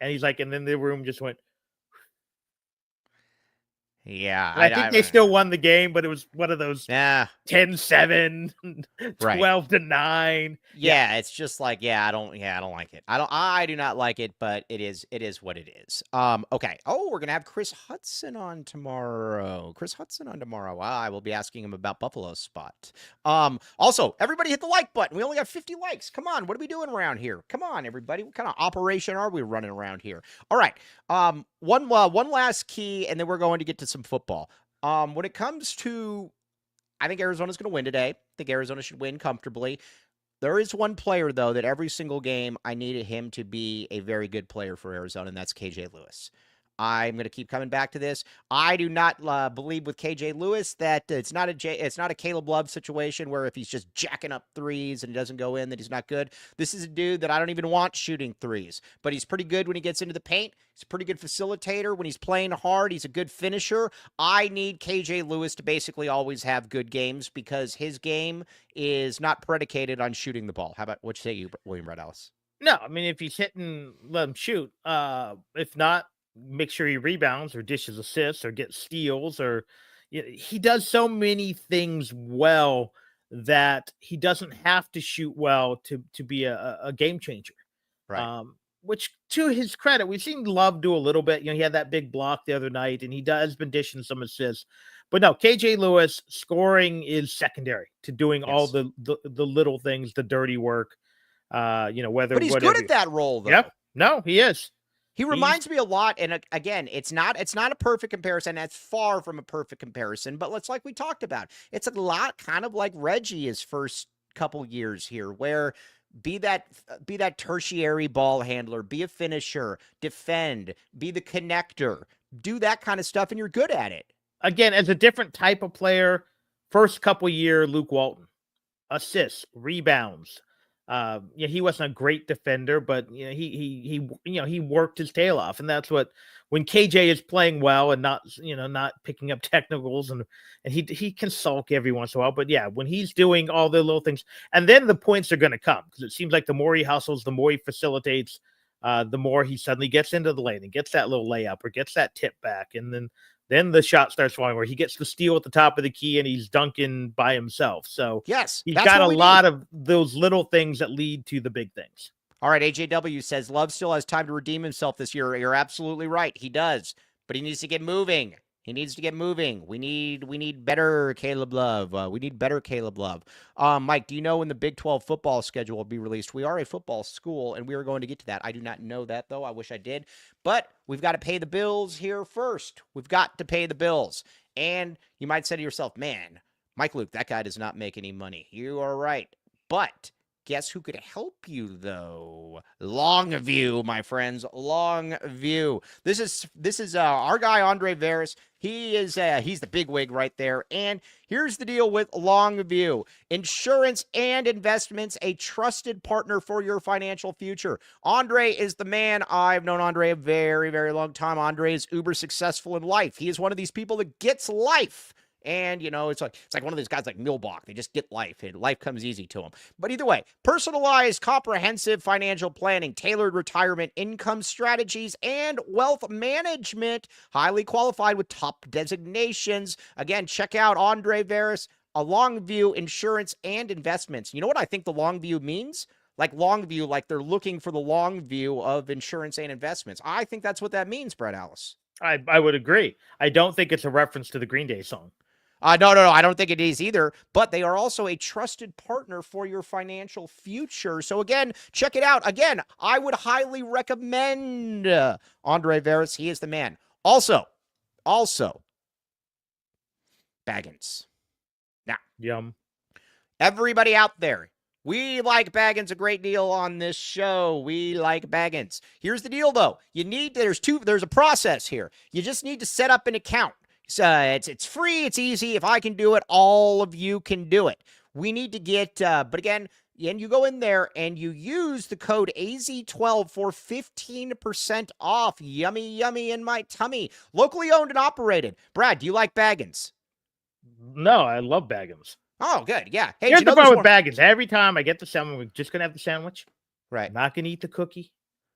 And he's like, and then the room just went. Yeah. I think they still won the game, but it was one of those 10-7, 12-9. Yeah, it's just like, I don't like it. I do not like it, but it is what it is. Okay. Oh, we're gonna have Chris Hudson on tomorrow. I will be asking him about Buffalo's spot. Also, everybody hit the like button. We only got 50 likes. Come on, what are we doing around here? Come on, everybody. What kind of operation are we running around here? All right. One last key, and then we're going to get to some football. When it comes to, I think Arizona's going to win today. I think Arizona should win comfortably. There is one player, though, that every single game I needed him to be a very good player for Arizona, and that's KJ Lewis. I'm going to keep coming back to this. I do not believe with KJ Lewis that it's not a Caleb Love situation where if he's just jacking up threes and he doesn't go in, that he's not good. This is a dude that I don't even want shooting threes, but he's pretty good when he gets into the paint. He's a pretty good facilitator. When he's playing hard, he's a good finisher. I need KJ Lewis to basically always have good games because his game is not predicated on shooting the ball. How about what you say, you, William Red Ellis? No, I mean, if he's hitting, let him shoot. If not, make sure he rebounds or dishes assists or gets steals or he does so many things well that he doesn't have to shoot well to be a game changer. Right. Which to his credit, we've seen Love do a little bit. He had that big block the other night and he has been dishing some assists. But no, KJ Lewis scoring is secondary to doing all the little things, the dirty work. But he's good at that role, though. Yep. No, he is. He reminds me a lot, and again, it's not a perfect comparison. That's far from a perfect comparison, but like we talked about, it's a lot kind of like Reggie his first couple years here, where be that tertiary ball handler, be a finisher, defend, be the connector, do that kind of stuff, and you're good at it. Again, as a different type of player, first couple year Luke Walton, assists, rebounds. He wasn't a great defender, but he worked his tail off, and that's what when KJ is playing well and not picking up technicals and he can sulk every once in a while, but when he's doing all the little things, and then the points are going to come because it seems like the more he hustles, the more he facilitates, the more he suddenly gets into the lane and gets that little layup or gets that tip back, and then the shot starts falling where he gets the steal at the top of the key and he's dunking by himself. So yes, he's got a lot of those little things that lead to the big things. All right, AJW says Love still has time to redeem himself this year. You're absolutely right. He does, but he needs to get moving. We need better Caleb Love. Mike, do you know when the Big 12 football schedule will be released? We are a football school, and we are going to get to that. I do not know that, though. I wish I did. But we've got to pay the bills here first. We've got to pay the bills. And you might say to yourself, man, Mike Luke, that guy does not make any money. You are right. But guess who could help you, though? Longview, my friends. Longview. This is our guy, Andre Veras. He's the big wig right there. And here's the deal with Longview. Insurance and investments, a trusted partner for your financial future. Andre is the man. I've known Andre a very, very long time. Andre is uber successful in life. He is one of these people that gets life. And, it's like one of those guys like Milbach. They just get life, and life comes easy to them. But either way, personalized, comprehensive financial planning, tailored retirement income strategies, and wealth management. Highly qualified with top designations. Again, check out Andre Veras, a Longview Insurance and Investments. You know what I think the Longview means? Like Longview, like they're looking for the long view of insurance and investments. I think that's what that means, Brett Alice. I would agree. I don't think it's a reference to the Green Day song. No, I don't think it is either, but they are also a trusted partner for your financial future. So again, check it out. Again, I would highly recommend Andre Veras. He is the man. Also, Baggins. Now, Yum. everybody out there, we like Baggins a great deal on this show. We like Baggins. Here's the deal, though. There's a process here. You just need to set up an account. It's free. It's easy. If I can do it, all of you can do it. We need to get, but again, and you go in there and you use the code AZ12 for 15% off. Yummy, yummy in my tummy. Locally owned and operated. Brad, do you like Baggins? No, I love Baggins. Oh, good. Yeah. Hey, Here's the problem with Baggins. Every time I get the sandwich, we're just going to have the sandwich. Right. I'm not going to eat the cookie.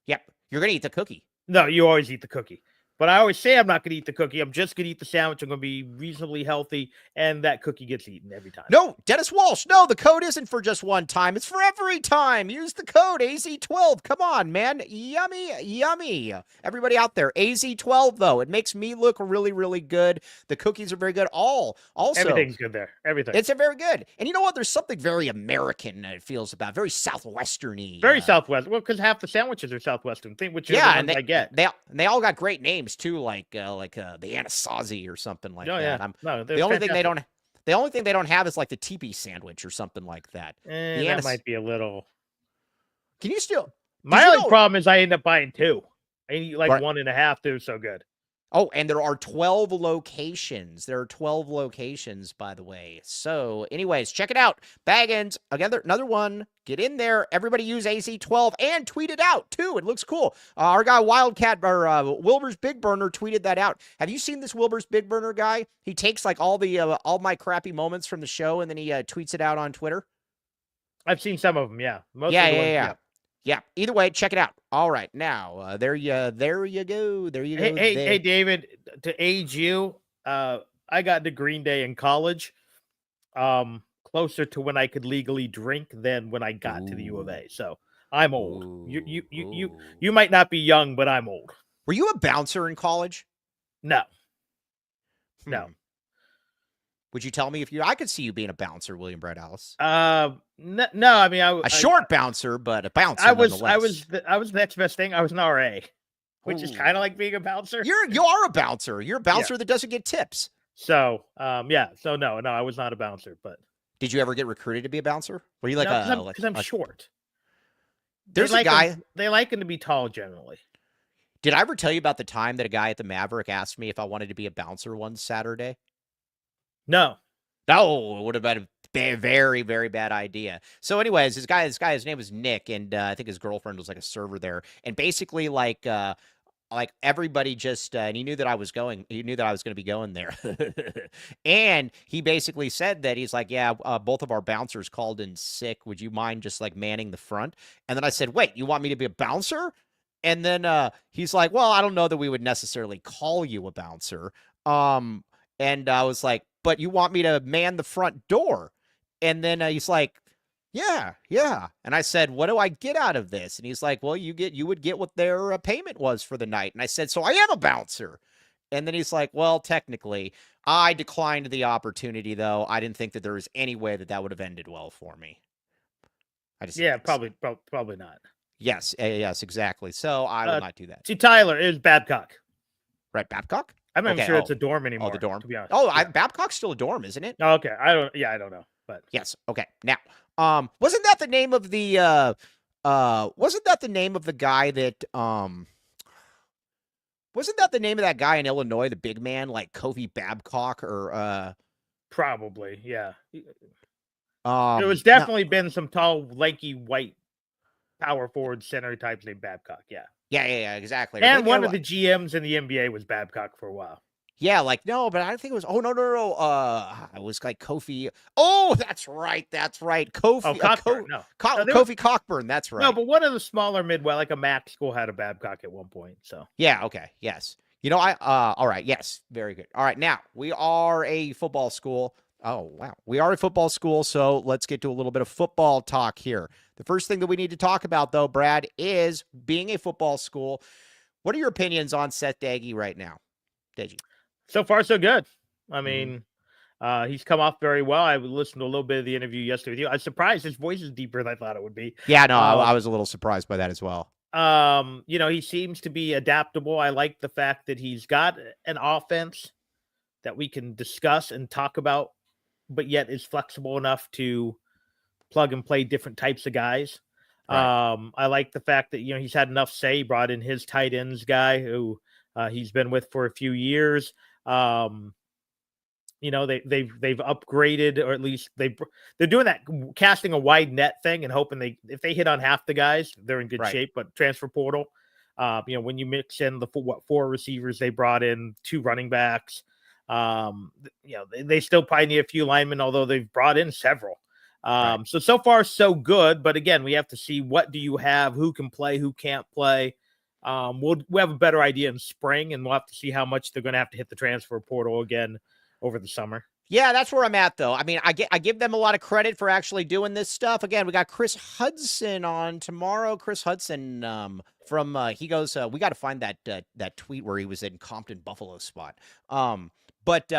Yep. You're going to eat the cookie. No, you always eat the cookie. But I always say I'm not going to eat the cookie. I'm just going to eat the sandwich. I'm going to be reasonably healthy, and that cookie gets eaten every time. No, Dennis Walsh, no, the code isn't for just one time. It's for every time. Use the code AZ12. Come on, man. Yummy, yummy. Everybody out there, AZ12, though. It makes me look really, really good. The cookies are very good. Also, everything's good there. Everything. It's a very good. And you know what? There's something very American it feels about, very Southwestern-y. Very Southwest. Well, because half the sandwiches are Southwestern, which is the ones I get. They all got great names too, like the Anasazi or something like that. Yeah. No, the only thing they don't have is like the teepee sandwich or something like that. That might be a little. Can you still? My only problem is I end up buying two. I eat like 1.5. They're so good. Oh, and there are 12 locations. There are 12 locations, by the way. So, anyways, check it out. Baggins, again, another one. Get in there. Everybody use AZ12 and tweet it out, too. It looks cool. Our guy Wildcat, or Wilbur's Big Burner, tweeted that out. Have you seen this Wilbur's Big Burner guy? He takes like all my crappy moments from the show, and then he tweets it out on Twitter. I've seen some of them, yeah. Yeah. Either way, check it out. All right, now there you go. Hey, David. To age you, I got to Green Day in college, closer to when I could legally drink than when I got to the U of A. So I'm old. You might not be young, but I'm old. Were you a bouncer in college? No. Would you tell me I could see you being a bouncer, William Brett Alice? No. I mean, a short bouncer, but a bouncer. I was the next best thing. I was an RA, which is kind of like being a bouncer. You are a bouncer. You're a bouncer that doesn't get tips. So, So no, I was not a bouncer. But did you ever get recruited to be a bouncer? Were you like because I'm short. There's a guy. They like him to be tall generally. Did I ever tell you about the time that a guy at the Maverick asked me if I wanted to be a bouncer one Saturday? No, it would have been a very, very bad idea. So anyways, this guy, his name was Nick, and I think his girlfriend was like a server there. And basically like everybody just, and he knew that I was going to be going there. And he basically said that he's like, yeah, both of our bouncers called in sick. Would you mind just like manning the front? And then I said, wait, you want me to be a bouncer? And then he's like, well, I don't know that we would necessarily call you a bouncer. And I was like, but you want me to man the front door? And then he's like, yeah. And I said, what do I get out of this? And he's like, well, you would get what their payment was for the night. And I said, so I am a bouncer. And then he's like, well, technically, I declined the opportunity, though. I didn't think that there was any way that would have ended well for me. Probably not. Yes, exactly. So I will not do that. See, Tyler is Babcock. Right, Babcock? I'm not sure it's a dorm anymore. Oh, the dorm. To be honest. Babcock's still a dorm, isn't it? Oh, okay. I don't know. But yes. Okay. Now, wasn't that the name of the guy that wasn't that the name of that guy in Illinois, the big man, like Kofi Babcock or probably, yeah. There was definitely been some tall, lanky, white power forward center types named Babcock, yeah. Yeah, exactly. And one of the GMs in the NBA was Babcock for a while. Yeah, no, but I don't think it was. Oh, no. It was like Kofi. Oh, that's right. Kofi. Cockburn. Kofi Cockburn. That's right. No, but one of the smaller Midwest, like a Mac school, had a Babcock at one point. So yeah, okay, yes. All right, yes, very good. All right, now we are a football school. Oh, wow. We are a football school, so let's get to a little bit of football talk here. The first thing that we need to talk about, though, Brad, is being a football school. What are your opinions on Seth Daggy right now, Deji? So far, so good. I mean, he's come off very well. I listened to a little bit of the interview yesterday with you. I was surprised his voice is deeper than I thought it would be. Yeah, no, I was a little surprised by that as well. He seems to be adaptable. I like the fact that he's got an offense that we can discuss and talk about, but yet is flexible enough to plug and play different types of guys. Right. I like the fact that, he's had enough say. He brought in his tight ends guy who he's been with for a few years. They've upgraded, or at least they're doing that casting a wide net thing and hoping if they hit on half the guys, they're in good shape. But transfer portal, when you mix in the four receivers they brought in, 2 running backs, they still probably need a few linemen, although they've brought in several. So far so good, but again, we have to see what do you have, who can play, who can't play. We'll have a better idea in spring, and we'll have to see how much they're going to have to hit the transfer portal again over the summer. Yeah, that's where I'm at, though. I mean, I give them a lot of credit for actually doing this stuff. Again, we got Chris Hudson on tomorrow. Chris Hudson he goes, we got to find that tweet where he was in Compton Buffalo spot. But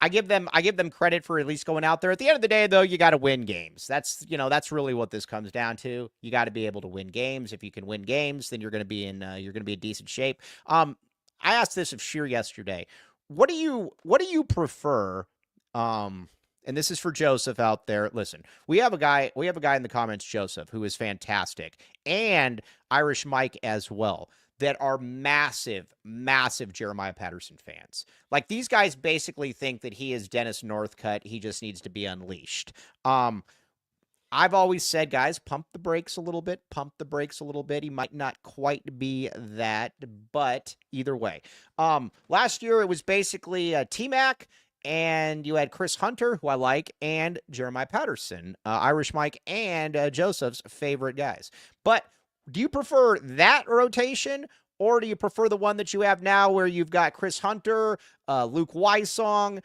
I give them credit for at least going out there. At the end of the day, though, you got to win games. That's really what this comes down to. You got to be able to win games. If you can win games, then you're going to be in decent shape. I asked this of Sheer yesterday. What do you prefer? And this is for Joseph out there. Listen, we have a guy in the comments, Joseph, who is fantastic, and Irish Mike as well, that are massive, massive Jeremiah Patterson fans. Like, these guys basically think that he is Dennis Northcutt. He just needs to be unleashed. I've always said, guys, pump the brakes a little bit. He might not quite be that, but either way. Last year, it was basically T-Mac, and you had Chris Hunter, who I like, and Jeremiah Patterson, Irish Mike, and Joseph's favorite guys. But do you prefer that rotation, or do you prefer the one that you have now where you've got Chris Hunter, Luke Wysong,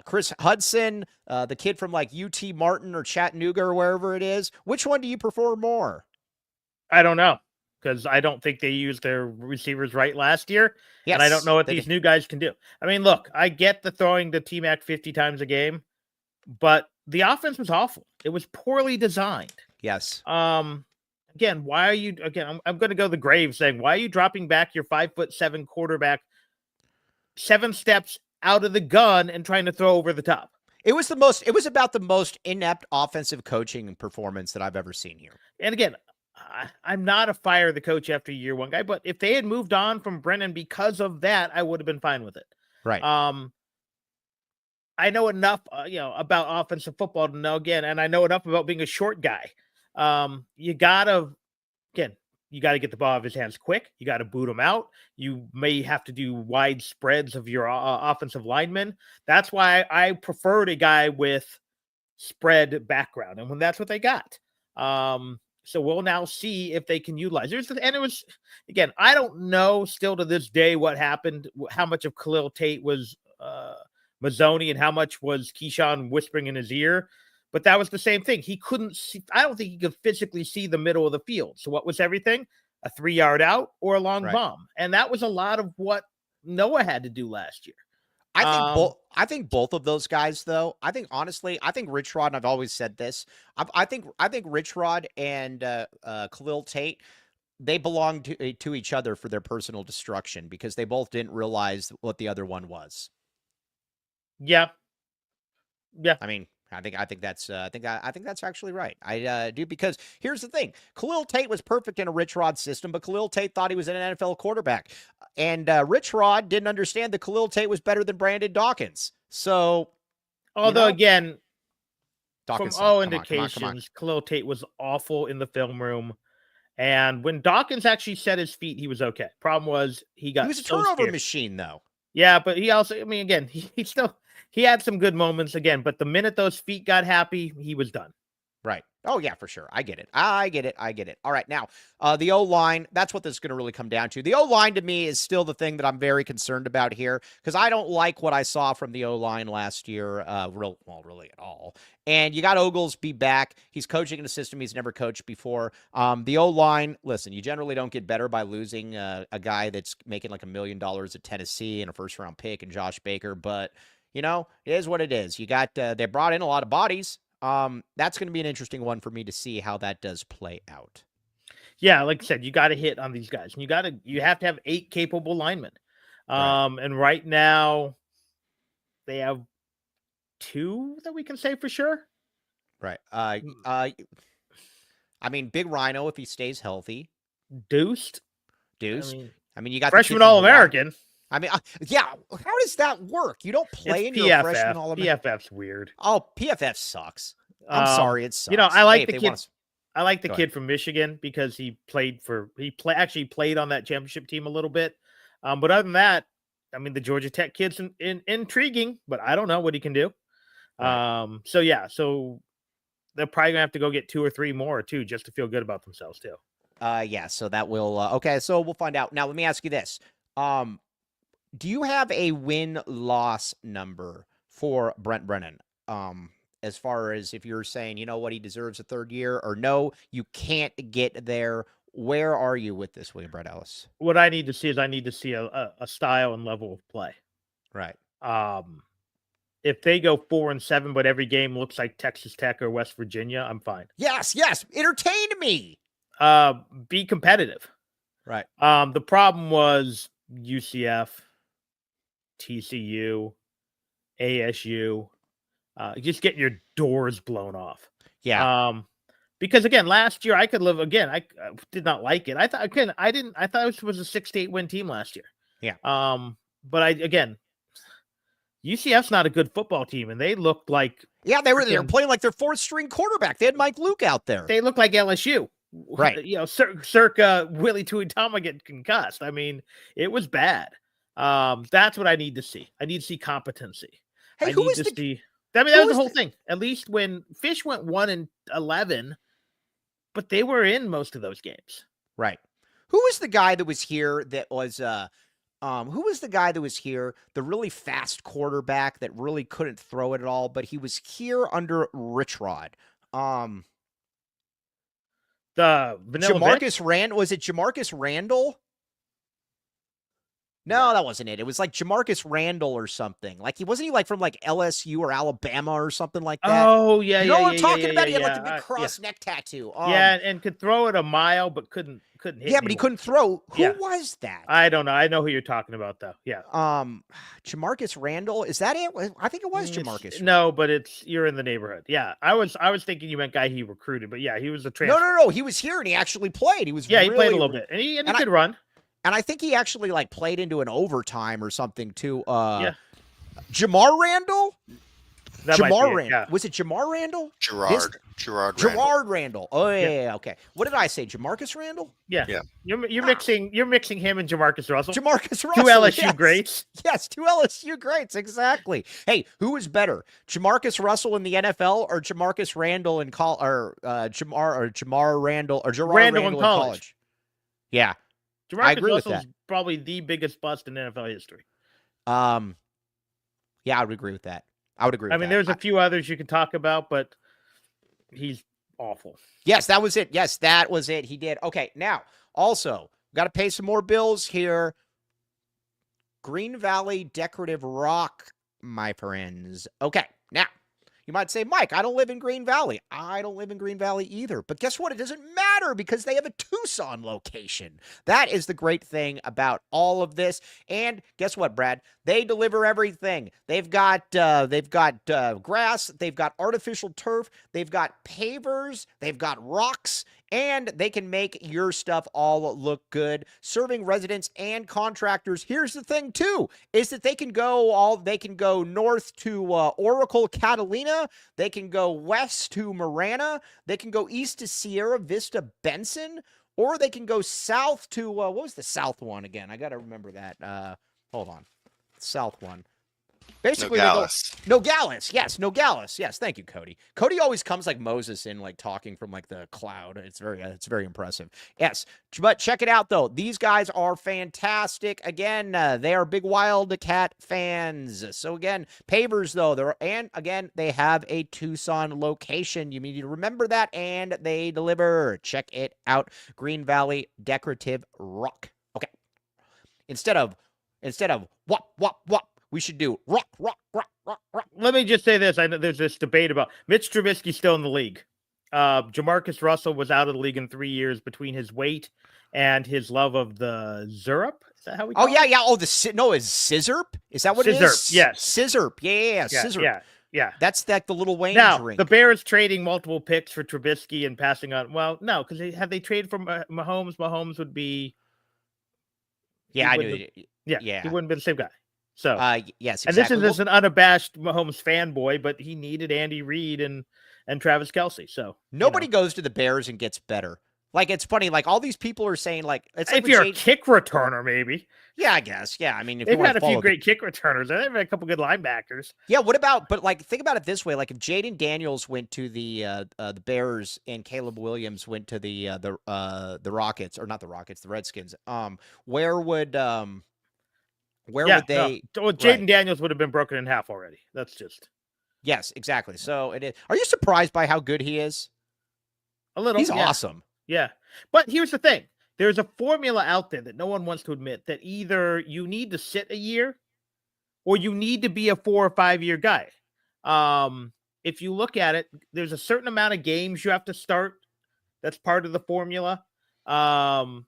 Chris Hudson, the kid from like UT Martin or Chattanooga or wherever it is? Which one do you prefer more? I don't know, because I don't think they used their receivers right last year. Yes, and I don't know what these new guys can do. I mean, look, I get the throwing the T-Mac 50 times a game, but the offense was awful. It was poorly designed. Yes. Again, why are you, I'm going to go the grave saying, why are you dropping back your 5'7" quarterback 7 steps out of the gun and trying to throw over the top? It was about the most inept offensive coaching performance that I've ever seen here. And again, I'm not a fire the coach after year one guy, but if they had moved on from Brennan because of that, I would have been fine with it. Right. I know enough, about offensive football to know, again, and I know enough about being a short guy. You gotta get the ball out of his hands quick. You got to boot him out. You may have to do wide spreads of your offensive linemen. That's why I preferred a guy with spread background, and when that's what they got. So we'll now see if they can utilize. And it was, again, I don't know still to this day what happened, how much of Khalil Tate was Mazzoni and how much was Keyshawn whispering in his ear. But that was the same thing. He couldn't see. I don't think he could physically see the middle of the field. So what was everything? A 3-yard out or a long bomb. And that was a lot of what Noah had to do last year. I think both of those guys, though. I think Rich Rod, and I've always said this, I think Rich Rod and Khalil Tate, they belong to each other for their personal destruction, because they both didn't realize what the other one was. Yeah. I mean, I think that's actually right. I do, because here's the thing: Khalil Tate was perfect in a Rich Rod system, but Khalil Tate thought he was an NFL quarterback, and Rich Rod didn't understand that Khalil Tate was better than Brandon Dawkins. So, although again, Dawkins, from all indications, Khalil Tate was awful in the film room, and when Dawkins actually set his feet, he was okay. Problem was he was a turnover machine, though. Yeah, but he also, I mean, again, he had some good moments again, but the minute those feet got happy, he was done. Right. Oh, yeah, for sure. I get it. All right. Now, the O-line, that's what this is going to really come down to. The O-line, to me, is still the thing that I'm very concerned about here, because I don't like what I saw from the O-line last year, really at all. And you got Ogles be back. He's coaching in a system he's never coached before. The O-line, listen, you generally don't get better by losing a guy that's making like $1 million at Tennessee and a first-round pick and Josh Baker, but, it is what it is. You got, they brought in a lot of bodies. That's going to be an interesting one for me to see how that does play out. Yeah, like I said, you got to hit on these guys, and you have to have 8 capable linemen. And right now they have 2 that we can say for sure. Right. I mean, Big Rhino if he stays healthy. Deuced. Deuce. I mean, you got freshman the kid from All-American. I mean, yeah. How does that work? You don't play in your freshman All-American. PFF's weird. Oh, PFF sucks. I'm sorry, it sucks. I like the kid. I like the Go kid ahead. from Michigan because he actually played on that championship team a little bit. But other than that, I mean, the Georgia Tech kid's intriguing, but I don't know what he can do. Right. So they're probably gonna have to go get 2 or 3 more too, just to feel good about themselves too. Yeah. So that will. Okay. So we'll find out. Now, let me ask you this. Do you have a win-loss number for Brent Brennan? As far as if you're saying, you know what, he deserves a 3rd year, or no, you can't get there. Where are you with this, William Brett Ellis? What I need to see is a style and level of play. Right. If they go 4-7, but every game looks like Texas Tech or West Virginia, I'm fine. Yes. Entertain me. Be competitive. Right. The problem was UCF, TCU, ASU, just getting your doors blown off. Yeah. Because again, last year I could live again. I did not like it. I thought it was a 6 to 8 win team last year. Yeah. But UCF's not a good football team, and they looked like they were playing like their 4th string quarterback. They had Mike Luke out there. They look like LSU. Right. Circa Willie Tuitama get concussed. I mean, it was bad. That's what I need to see. I need to see competency. Hey, that was the whole thing. At least when Fish went 1-11, but they were in most of those games. Right. Who was the guy that was here that was who was the guy that was here, the really fast quarterback that really couldn't throw it at all, but he was here under Rich Rod? The Vanilla Jamarcus Randall. Was it Jamarcus Randall? No, that wasn't it. It was like Jamarcus Randall or something. Like he like from like LSU or Alabama or something like that. Oh yeah, you know what I'm talking about? He had like the big cross neck tattoo. And could throw it a mile, but couldn't hit. Yeah, but he couldn't throw. Who was that? I don't know. I know who you're talking about though. Yeah. Jamarcus Randall. Is that it? I think it was Jamarcus. No, but you're in the neighborhood. Yeah, I was thinking you meant guy he recruited, but yeah, he was a transfer. No. He was here and he actually played. He was he played a little bit, and he could run. And I think he actually like played into an overtime or something too. Jamar Randall? Randall. Yeah. Was it Jamar Randall? Gerard Randall. Oh yeah. Okay. What did I say? Jamarcus Randall? Yeah. You're mixing him and Jamarcus Russell. Jamarcus Russell. 2 LSU greats. Yes, 2 LSU greats. Exactly. Hey, who is better? Jamarcus Russell in the NFL or Jamarcus Randall in Jamar Randall or Gerard Randall in college? Yeah. I agree with that. Probably the biggest bust in NFL history. Yeah, I would agree with that. I mean, there's a few others you can talk about, but he's awful. Yes, that was it. He did. Okay, now, also, got to pay some more bills here. Green Valley Decorative Rock, my friends. Okay, now, you might say, Mike, I don't live in Green Valley. I don't live in Green Valley either. But guess what? It doesn't matter because they have a Tucson location. That is the great thing about all of this. And guess what, Brad? They deliver everything. They've got grass. They've got artificial turf. They've got pavers. They've got rocks. And they can make your stuff all look good, serving residents and contractors. Here's the thing, too, is that they can go north to Oracle, Catalina. They can go west to Marana. They can go east to Sierra Vista, Benson. Or they can go south to, what was the south one again? I got to remember that. Hold on. South one. Basically, Nogales. Yes, Nogales. Yes, thank you, Cody. Cody always comes like Moses in, like talking from like the cloud. It's very impressive. Yes, but check it out though. These guys are fantastic. Again, they are big Wildcat fans. So again, pavers though. They have a Tucson location. You need to remember that, and they deliver. Check it out. Green Valley Decorative Rock. Okay. Instead of what. We should do rock. Let me just say this. I know there's this debate about Mitch Trubisky still in the league. Jamarcus Russell was out of the league in 3 years between his weight and his love of the syrup. that how we Oh, call it? yeah. Oh, no, is Scissorp? Is that what it is? Scissorp, yes. Scissorp. Yeah. Scissorp. Yeah. That's like the little Wayne Now, drink. the Bears trading multiple picks for Trubisky and passing on. Well, no, because they traded for Mahomes. Mahomes would be. Yeah, I knew. Yeah, he wouldn't be the same guy. So, yes, exactly. And this is just an unabashed Mahomes fanboy, but he needed Andy Reid and Travis Kelce. So nobody goes to the Bears and gets better. Like, it's funny. Like, all these people are saying, like, it's like if you're a kick returner, maybe. Yeah, I guess. Yeah, I mean, if they've you had a few great kick returners, they've had a couple good linebackers. Yeah, what about? But like, think about it this way: like, if Jaden Daniels went to the Bears and Caleb Williams went to the Rockets, or not the Rockets, the Redskins, where would they? Well, Jaden Daniels would have been broken in half already. That's just. Yes, exactly. So it is. Are you surprised by how good he is? A little. He's awesome. Yeah, but here's the thing. There's a formula out there that no one wants to admit that either you need to sit a year or you need to be a 4 or 5 year guy. If you look at it, there's a certain amount of games you have to start. That's part of the formula. And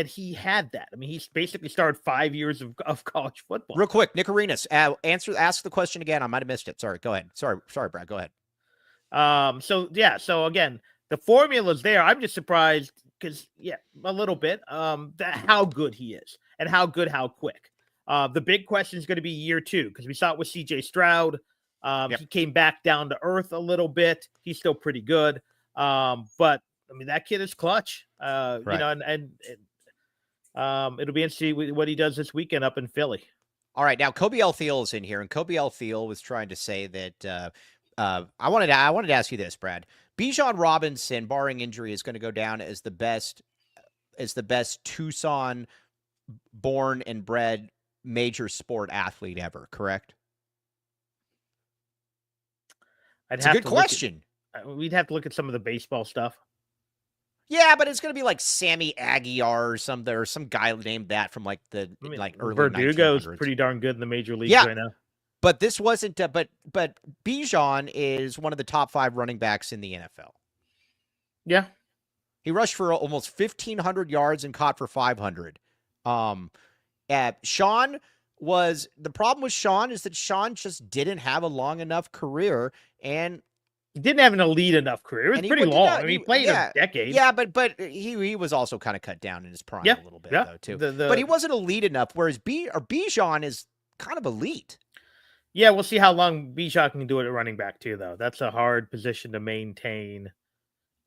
he had that. I mean, he's basically started 5 years of college football. Real quick, Nick Arenas, ask the question again. I might have missed it. Sorry, go ahead. Sorry, Brad, go ahead. So again, the formula's there. I'm just surprised because, a little bit, how good he is and how quick. The big question is going to be year 2 because we saw it with CJ Stroud. He came back down to earth a little bit. He's still pretty good. But I mean, that kid is clutch, right. It'll be interesting what he does this weekend up in Philly. All right. Now, Kobe L. Thiel is in here, and Kobe L. Thiel was trying to say that I wanted to ask you this, Brad. Bijan Robinson, barring injury, is going to go down as the best Tucson born and bred major sport athlete ever, correct? It's a good question. We'd have to look at some of the baseball stuff. Yeah, but it's going to be like Sammy Aguiar or some guy named that from like the early Verdugo's 1900s. Pretty darn good in the major leagues right now. But this wasn't. But Bijan is one of the top 5 running backs in the NFL. Yeah, he rushed for almost 1,500 yards and caught for 500. Sean was the problem with Sean is that Sean just didn't have a long enough career and didn't have an elite enough career. It was pretty long. I mean, he played a decade. Yeah, but he was also kind of cut down in his prime a little bit though too. But he wasn't elite enough. Whereas Bijan is kind of elite. Yeah, we'll see how long Bijan can do it at running back too, though. That's a hard position to maintain.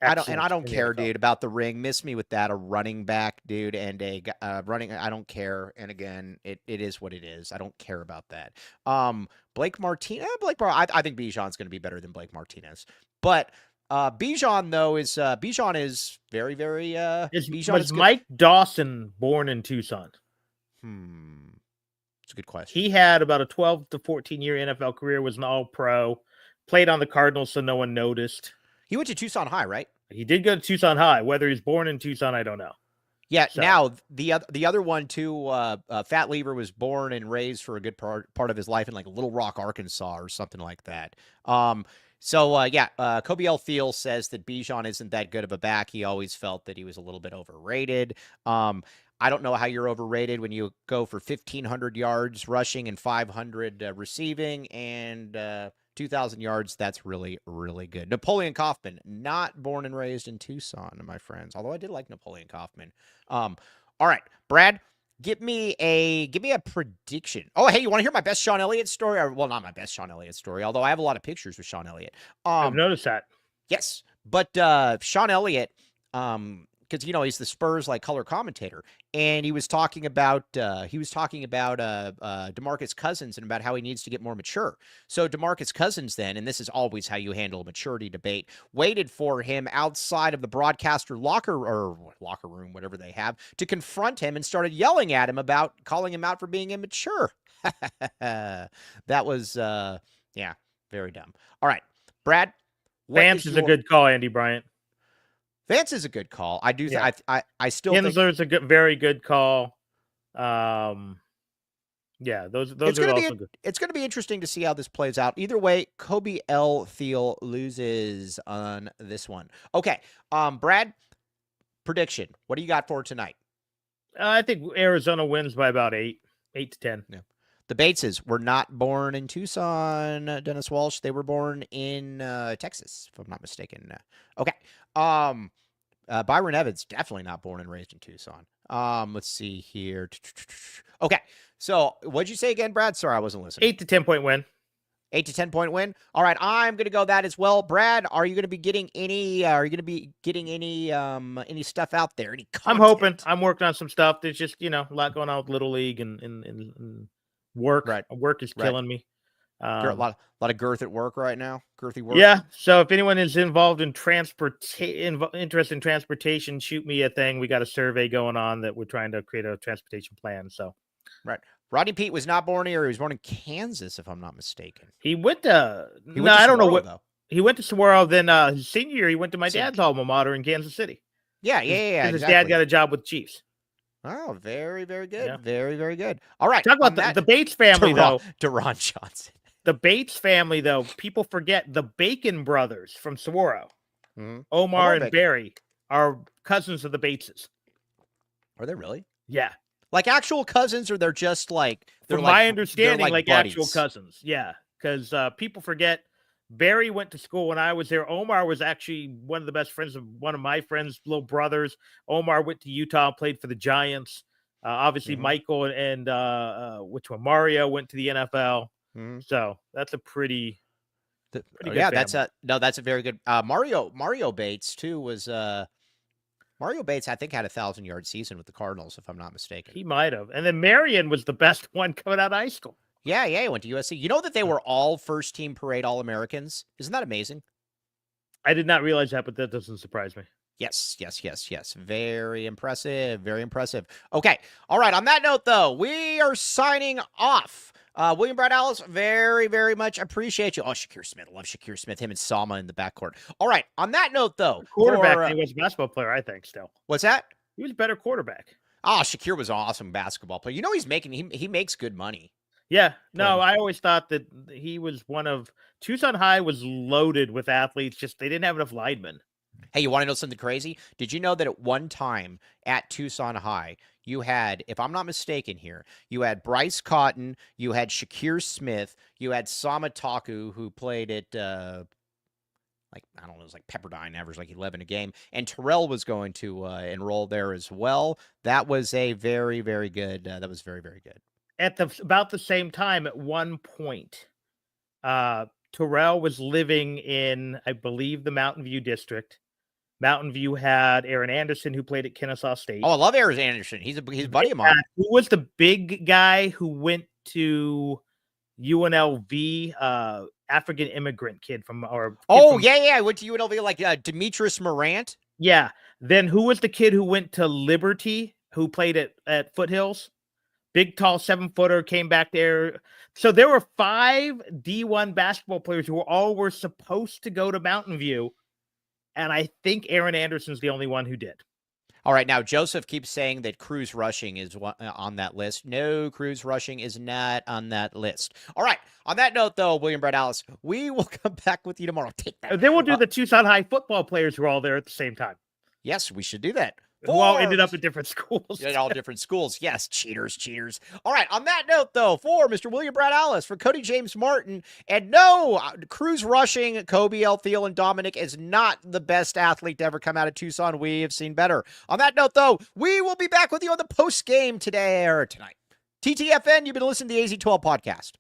I don't care, dude, about the ring. Miss me with that. A running back, dude, and a running. I don't care. And again, it is what it is. I don't care about that. Blake Martinez. I think Bijan's going to be better than Blake Martinez. But Bijan though is very very. Was Mike Dawson born in Tucson? It's a good question. He had about a 12 to 14 year NFL career. Was an All-Pro. Played on the Cardinals, so no one noticed. He went to Tucson High, right? He did go to Tucson High. Whether he's born in Tucson, I don't know. Yeah. So. Now the other one too. Fat Lever was born and raised for a good part of his life in like Little Rock, Arkansas, or something like that. Kobe L. Thiel says that Bijan isn't that good of a back. He always felt that he was a little bit overrated. I don't know how you're overrated when you go for 1,500 yards rushing and 500 receiving and 2,000 yards. That's really, really good. Napoleon Kaufman, not born and raised in Tucson, my friends, although I did like Napoleon Kaufman. All right, Brad, give me a prediction. Oh, hey, you want to hear my best Sean Elliott story? Well, not my best Sean Elliott story, although I have a lot of pictures with Sean Elliott. I've noticed that. Yes, but Sean Elliott, because he's the Spurs color commentator, and he was talking about DeMarcus Cousins and about how he needs to get more mature. So DeMarcus Cousins then, and this is always how you handle a maturity debate, waited for him outside of the broadcaster locker room, whatever they have, to confront him and started yelling at him about calling him out for being immature. That was very dumb. All right, Brad. Vance is a good call, Andy Bryant. Vance is a good call. I do. Yeah. I still Kinsler's think a very good call. Those are also good. It's going to be interesting to see how this plays out. Either way, Kobe L. Thiel loses on this one. Okay, Brad, prediction. What do you got for tonight? I think Arizona wins by about 8 to 10. Yeah. The Bateses were not born in Tucson, Dennis Walsh. They were born in Texas, if I'm not mistaken. Okay. Byron Evans, definitely not born and raised in Tucson. Let's see here. Okay. So what'd you say again, Brad? Sorry, I wasn't listening. 8 to 10 point win. 8 to 10 point win. All right, I'm going to go that as well. Brad, are you going to be getting any any stuff out there? Any content? I'm hoping. I'm working on some stuff. There's just, a lot going on with Little League and work. Right. Work is killing me. A lot of girth at work right now. Girthy work. Yeah. So if anyone is involved in interest in transportation, shoot me a thing. We got a survey going on that we're trying to create a transportation plan. So, right. Rodney Pete was not born here. He was born in Kansas, if I'm not mistaken. He went to. I don't know what. Though. He went to Saguaro. Then his senior year, he went to my dad's alma mater in Kansas City. Yeah. Exactly. His dad got a job with Chiefs. Oh, very, very good. Yeah. Very, very good. All right. Talk about the Bates family, though. Deron Johnson. The Bates family, though, people forget the Bacon brothers from Saguaro. Mm-hmm. Omar and Barry are cousins of the Bateses. Are they really? Yeah. Like actual cousins, or they're just like... From my understanding, like actual cousins. Yeah, because people forget Barry went to school when I was there. Omar was actually one of the best friends of one of my friends' little brothers. Omar went to Utah, played for the Giants. Obviously, Michael and Mario went to the NFL. Mm-hmm. So that's a pretty good family. That's a very good. Mario Bates too was Mario Bates, I think, had a 1,000-yard season with the Cardinals, if I'm not mistaken. He might have. And then Marion was the best one coming out of high school. Yeah, he went to USC. You know that they were all first-team parade All-Americans? Isn't that amazing? I did not realize that, but that doesn't surprise me. Yes. Very impressive. Very impressive. Okay. All right. On that note, though, we are signing off. William Brad Allis, very, very much appreciate you. Oh, Shakir Smith. I love Shakir Smith. Him and Sama in the backcourt. All right. On that note, though. Quarterback, he was a basketball player, I think, still. What's that? He was a better quarterback. Oh, Shakir was an awesome basketball player. You know, he makes good money. Yeah. No, I always thought that he was Tucson High was loaded with athletes. Just they didn't have enough linemen. Hey, you want to know something crazy? Did you know that at one time at Tucson High, you had, if I'm not mistaken here, you had Bryce Cotton, you had Shakir Smith, you had Sama Taku, who played at, it was like Pepperdine, averaged like 11 a game, and Terrell was going to enroll there as well. That was a very, very good, very, very good. At about the same time, at one point, Terrell was living in, I believe, the Mountain View district. Mountain View had Aaron Anderson, who played at Kennesaw State. Oh, I love Aaron Anderson. He's a buddy of mine. Who was the big guy who went to UNLV? African immigrant kid from I went to UNLV, like Demetrius Morant. Yeah. Then who was the kid who went to Liberty, who played at Foothills? Big, tall, 7-footer, came back there. So there were 5 D1 basketball players who were supposed to go to Mountain View. And I think Aaron Anderson's the only one who did. All right. Now, Joseph keeps saying that Cruz Rushing is on that list. No, Cruz Rushing is not on that list. All right. On that note, though, William Brad Allis, we will come back with you tomorrow. Take that. Then we'll do the Tucson High football players who are all there at the same time. Yes, we should do that. Who all ended up at different schools. At all different schools. Yes, cheaters. All right, on that note, though, for Mr. William Brad Allis, for Cody James Martin, and no, Cruz Rushing, Kobe, L. Thiel, and Dominic is not the best athlete to ever come out of Tucson. We have seen better. On that note, though, we will be back with you on the post-game today or tonight. TTFN, you've been listening to the AZ12 podcast.